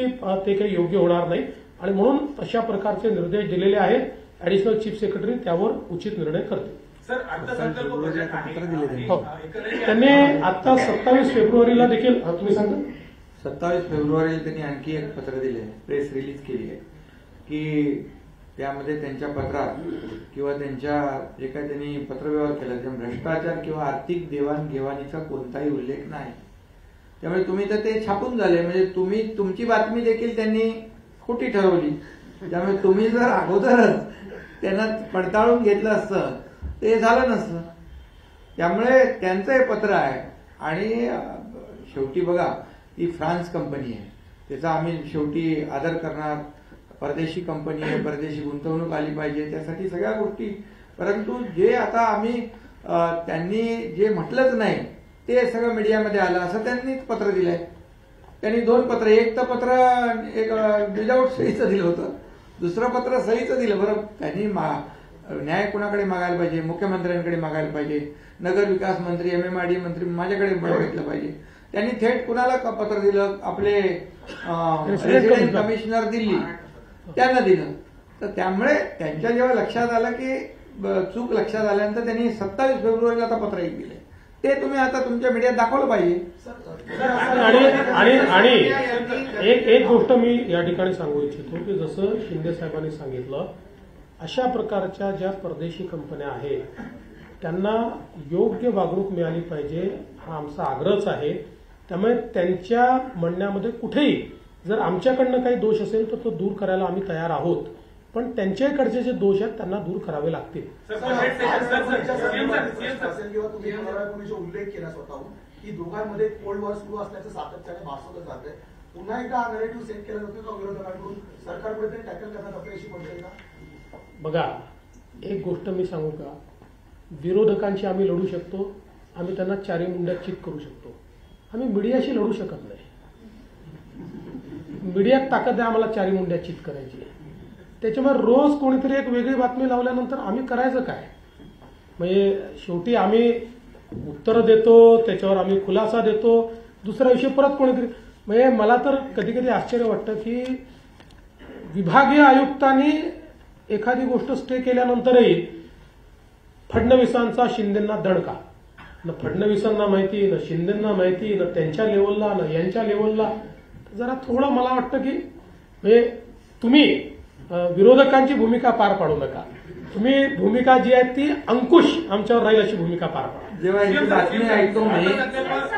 ते काही योग्य होणार नाही आणि म्हणून अशा प्रकारचे निर्देश दिलेले आहेत. ऍडिशनल चीफ सेक्रेटरी त्यावर उचित निर्णय करतील. सर अर्थसंकल्प बजेट आहे हो, त्यांनी आता 27 फेब्रुवारीला देखील तुम्ही सांगा 27 फेब्रुवारीला त्यांनी आणखी एक पत्र दिले, प्रेस रिलीज केली आहे की त्यामध्ये त्यांच्या पत्रात किंवा त्यांच्या जे काही त्यांनी पत्रव्यवहार केला त्या भ्रष्टाचार किंवा आर्थिक देवाणघेवाणीचा कोणताही उल्लेख नाही. त्यामुळे तुम्ही तर ते छापून झाले, म्हणजे तुम्ही तुमची बातमी देखील त्यांनी खोटी ठरवली. त्यामुळे तुम्ही जर अगोदरच त्यांना पडताळून घेतलं असतं ते झालं नसतं. त्यामुळे त्यांचं हे पत्र आहे आणि शेवटी बघा ही फ्रान्स कंपनी आहे, त्याचा आम्ही शेवटी आदर करणार. परदेशी कंपनी आहे, परदेशी गुंतवणूक आली पाहिजे त्यासाठी सगळ्या गोष्टी. परंतु जे आता आम्ही त्यांनी जे म्हटलंच नाही ते सगळं मीडियामध्ये आलं असं त्यांनीच पत्र दिलंय. त्यांनी 2 पत्र, एक तर पत्र एक विदाऊट सहीचं दिलं होतं, दुसरं पत्र सहीचं दिलं. बरं त्यांनी न्याय कुणाकडे मागायला पाहिजे? मुख्यमंत्र्यांकडे मागायला पाहिजे, नगर विकास मंत्री MMRD मंत्री माझ्याकडे मागितलं पाहिजे. त्यांनी थेट कुणाला पत्र दिलं? आपले रेसिडेंट कमिशनर दिल्ली त्यांना दिलं. तर त्यामुळे त्यांच्या जेव्हा लक्षात आलं की चूक लक्षात आल्यानंतर त्यांनी 27 फेब्रुवारीला आता पत्र एक दिले. ते तुम्ही आता तुमच्या मीडियात दाखवलं पाहिजे. आणि एक गोष्ट मी या ठिकाणी सांगू इच्छितो की जसं शिंदे साहेबांनी सांगितलं अशा प्रकारच्या ज्या परदेशी कंपन्या आहेत त्यांना योग्य वागणूक मिळाली पाहिजे हा आमचा आग्रहच आहे. त्यामुळे त्यांच्या म्हणण्यामध्ये कुठेही जर आमच्याकडनं काही दोष असेल तर तो दूर करायला आम्ही तयार आहोत, पण त्यांच्याकडचे जे दोष आहेत त्यांना दूर करावे लागतील. तुम्ही उल्लेख केला स्वतःहून की दोघांमध्ये कोल्ड वॉर सुरू असल्याचं सातत्याने भासवलं जात आहे. पुन्हा एकदा हा नरेटिव्ह सेट केला जातो का विरोधकांकडून? सरकारकडे तरी टॅकल करण्यात अपयशी पडते का? बघा एक गोष्ट मी सांगू का, विरोधकांशी आम्ही लढू शकतो, आम्ही त्यांना चारी मुंड्यात चित करू शकतो, आम्ही मीडियाशी लढू शकत नाही. मीडियात ताकद आहे आम्हाला चारी मुंड्यात चित करायची. त्याच्यामुळे रोज कोणीतरी एक वेगळी बातमी लावल्यानंतर आम्ही करायचं काय? म्हणजे शेवटी आम्ही उत्तरं देतो, त्याच्यावर आम्ही खुलासा देतो, दुसऱ्या विषयी परत कोणीतरी. म्हणजे मला तर कधी कधी आश्चर्य वाटतं की विभागीय आयुक्तांनी एखादी गोष्ट स्टे केल्यानंतरही फडणवीसांचा शिंदेंना दणका. न फडणवीसांना माहिती, न शिंदेंना माहिती, न त्यांच्या लेवलला, न यांच्या लेवलला. जरा थोडं मला वाटतं की म्हणजे तुम्ही विरोधकांची भूमिका पार पाडू नका. तुम्ही भूमिका जी आहे ती अंकुश आमच्यावर राहील अशी भूमिका पार पाडा. जेव्हा याची बातमी ऐकतो मी,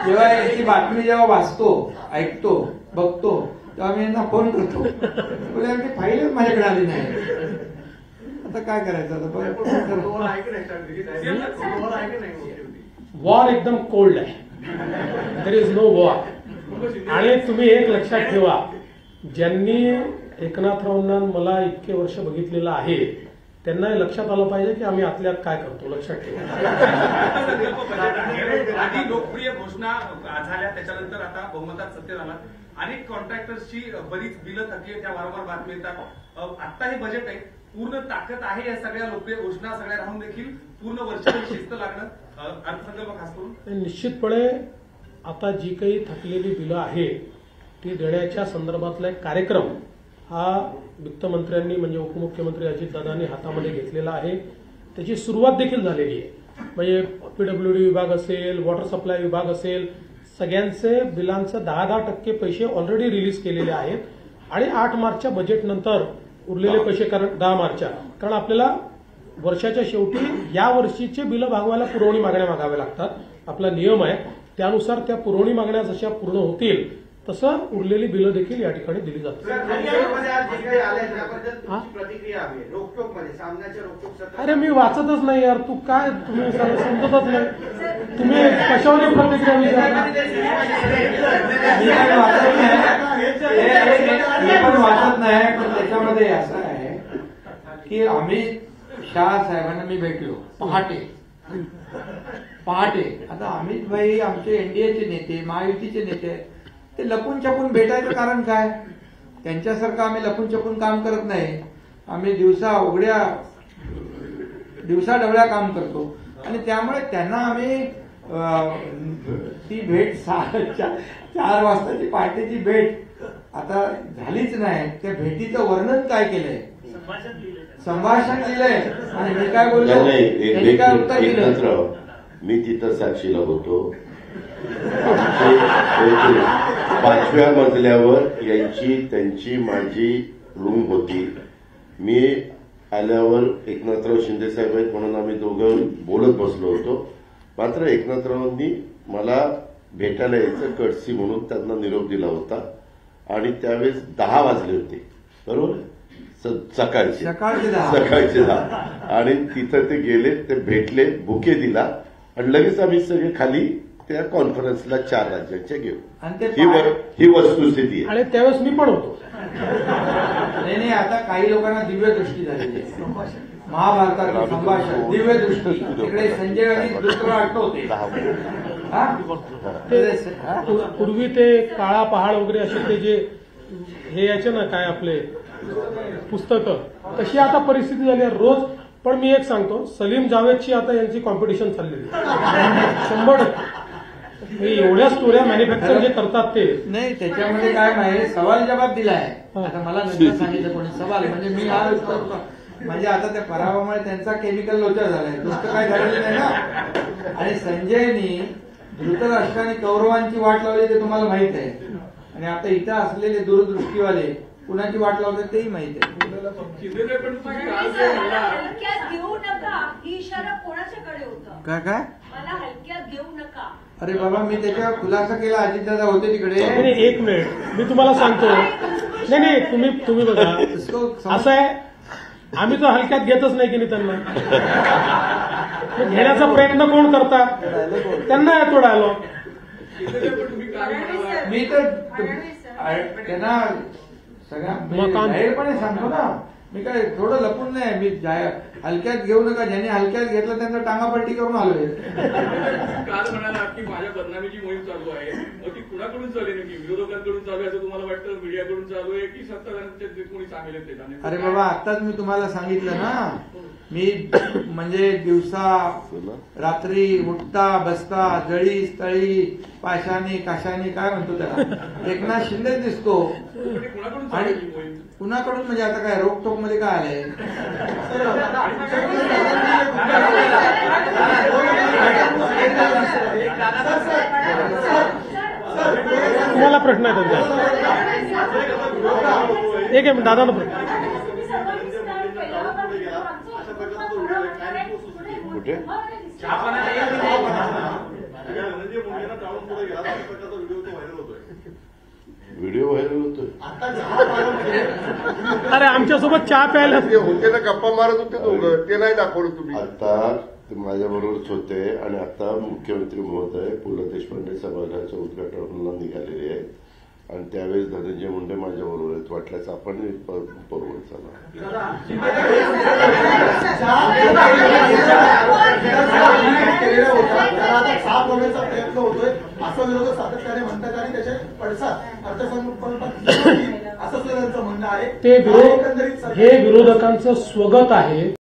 जेव्हा याची बातमी जेव्हा वाचतो, ऐकतो, बघतो तेव्हा मी यांना फोन करतो, बोलले फाईलच माझ्याकडे आली नाही. आता काय करायचं? वॉर एकदम कोल्ड आहे, देर इज नो वॉर. आणि तुम्ही एक लक्षात ठेवा, ज्यांनी एकनाथरावांना मला इतके वर्ष बघितलेलं आहे त्यांना हे लक्षात आलं पाहिजे की आम्ही आतल्यात काय करतो. लक्षात ठेवा. आधी लोकप्रिय घोषणा झाल्या, त्याच्यानंतर आता बहुमतात सत्तेत आला. अनेक कॉन्ट्रॅक्टर्सची बरीच बिलं थकली, त्या वारंवार बातमी येतात. आता हे बजेट आहे, पूर्ण ताकद आहे या सगळ्या लोकप्रिय घोषणा सगळ्या राहून देखील पूर्ण वर्षभर शिस्त लागणं, अर्थसंकल्प खास करून. निश्चितपणे आता जी काही थकलेली बिलं आहेत ती देण्याच्या संदर्भातला एक कार्यक्रम हा वित्तमंत्र्यांनी म्हणजे उपमुख्यमंत्री अजितदादांनी हातामध्ये घेतलेला आहे. त्याची सुरुवात देखील झालेली आहे. म्हणजे PWD विभाग असेल, वॉटर सप्लाय विभाग असेल, सगळ्यांचे बिलांचे 10% पैसे ऑलरेडी रिलीज केलेले आहेत. आणि 8 मार्चच्या बजेटनंतर उरलेले पैसे, कारण 10 मार्चच्या, कारण आपल्याला वर्षाच्या शेवटी या वर्षीचे बिलं भागवायला पुरवणी मागण्या मागाव्या लागतात. आपला नियम आहे, त्यानुसार त्या पुरवणी मागण्या जशा पूर्ण होतील तसं उरलेली बिलं देखील या ठिकाणी दिली जातात. अरे मी वाचतच नाही यार, तू काय तुम्ही समजतच नाही, तुम्ही कशावर प्रतिक्रिया विचारता? पण वाचत नाही, पण त्याच्यामध्ये असं आहे की अमित शहा साहेबांना मी भेटलो पहाटे. आता अमित भाई आमचे NDAचे नेते, महायुतीचे नेते, ते लपून छपून भेटायचं कारण काय? त्यांच्यासारखं आम्ही लपून छपून काम करत नाही. आम्ही दिवसा डवळ्या काम करतो आणि त्यामुळे त्यांना आम्ही ती भेट 4 वाजताची पहाटेची भेट आता झालीच नाही. त्या भेटीचं वर्णन काय केलंय? संभाषण दिलंय आणि मी काय बोललो त्यांनी काय उत्तर दिलं? मी तिथं साक्षीला होतो. 5व्या मजल्यावर त्यांची माझी रूम होती. मी आल्यावर एकनाथराव शिंदे साहेब आहेत म्हणून आम्ही दोघं बोलत बसलो होतो. मात्र एकनाथरावांनी मला भेटायला यायचं कटसी म्हणून त्यांना निरोप दिला होता आणि त्यावेळेस 10 वाजले होते, बरोबर? सकाळचे 10 आणि तिथं ते गेले, ते भेटले, बुके दिला आणि लगेच आम्ही सगळे खाली त्या कॉन्फरन्सला 4 राज्यांच्या घेऊ. ही वस्तुस्थिती आहे. आणि त्यावेळेस मी पण होतो. नाही, आता काही लोकांना दिव्य दृष्टी झालेली आहे. महाभारतातील संभाषण दिव्य दृष्टी. तिकडे संजय आणि धृतराष्ट्र होते. पूर्वी ते काळा पहाड वगैरे असे ते जे हे याचे ना काय आपले पुस्तकं, तशी आता परिस्थिती झाली आहे रोज. पण मी एक सांगतो, सलीम जावेदची आता यांची कॉम्पिटिशन चाललेली 100%. एवढ्या स्टोऱ्या मॅन्युफॅक्चर जे करतात ते नाही. त्याच्यामध्ये काय माहिती, सवाल जबाब दिलाय. आता मला नंतर सांगितलं कोणी सवाल, म्हणजे मी हा म्हणजे आता त्या पराभवामुळे त्यांचा केमिकल लोचा झालाय, दुसरं काय झालेलं नाही ना. आणि संजयनी धृतराष्ट्र आणि कौरवांची वाट लावली ते तुम्हाला माहित आहे. आणि आता इथं असलेले दूरदृष्टीवाले कुणाची वाट लावतात तेही माहित आहे. हलक्यात घेऊ नका ही इशारा कोणाच्याकडे होता? काय मला हलक्यात घेऊ नका. अरे बाबा, मी त्याच्यावर खुलासा केला. अजितदादा होते तिकडे. एक मिनिट मी तुम्हाला सांगतो. नाही तुम्ही बघा, असं आहे, आम्ही तर हलक्यात घेतच नाही की नाही. त्यांना घेण्याचा प्रयत्न कोण करतात? त्यांना येतो डायलॉग. मी तर त्यांना सगळ्या जाहीरपणे सांगतो ना. मी काय थोडं लपून नाही. मी हलक्यात घेऊ नका. ज्यांनी हलक्यात घेतलं त्यांचं टांगापलटी करून आलोय. काल म्हणाला की माझ्या बदनामीची मोहीम चालू आहे. ती कुणाकडून चालू आहे? नक्की विरोधकांकडून चालू आहे असं तुम्हाला वाटतं? मीडियाकडून चालू आहे की सत्ताधाऱ्यांचे कोणी सामील आहेत? अरे बाबा, आताच मी तुम्हाला सांगितलं ना. मी म्हणजे दिवसा रात्री उठता बसता जळी स्थळी पाशाने काशाने काय म्हणतो त्याला एकनाथ शिंदे दिसतो. आणि कुणाकडून म्हणजे आता काय रोकटोक मध्ये काय आलंय? तुम्हाला प्रश्न आहे त्यांचा? एक मिनिट दादाला प्रश्न. कुठे व्हिडिओ व्हायरल होतोय? अरे आमच्यासोबत चहा प्यायला होते ना, गप्पा मारत होते दोघं, ते नाही दाखवलं तुम्ही. आता ते माझ्याबरोबरच होते आणि आता मुख्यमंत्री महोदय पु ल देशपांडे सभागृहाच्या उद्घाटनाला निघालेले आहेत आणि त्यावेळेस धनंजय मुंडे माझ्याबरोबर आहेत. वाटल्यास आपण बरोबर चला. साफ होण्याचा प्रयत्न होतोय असं विरोधक सातत्याने म्हणतात आणि त्याचे पडसाद अर्थसंकल्पात असं त्यांचं म्हणणं आहे. हे विरोधकांचं स्वगत आहे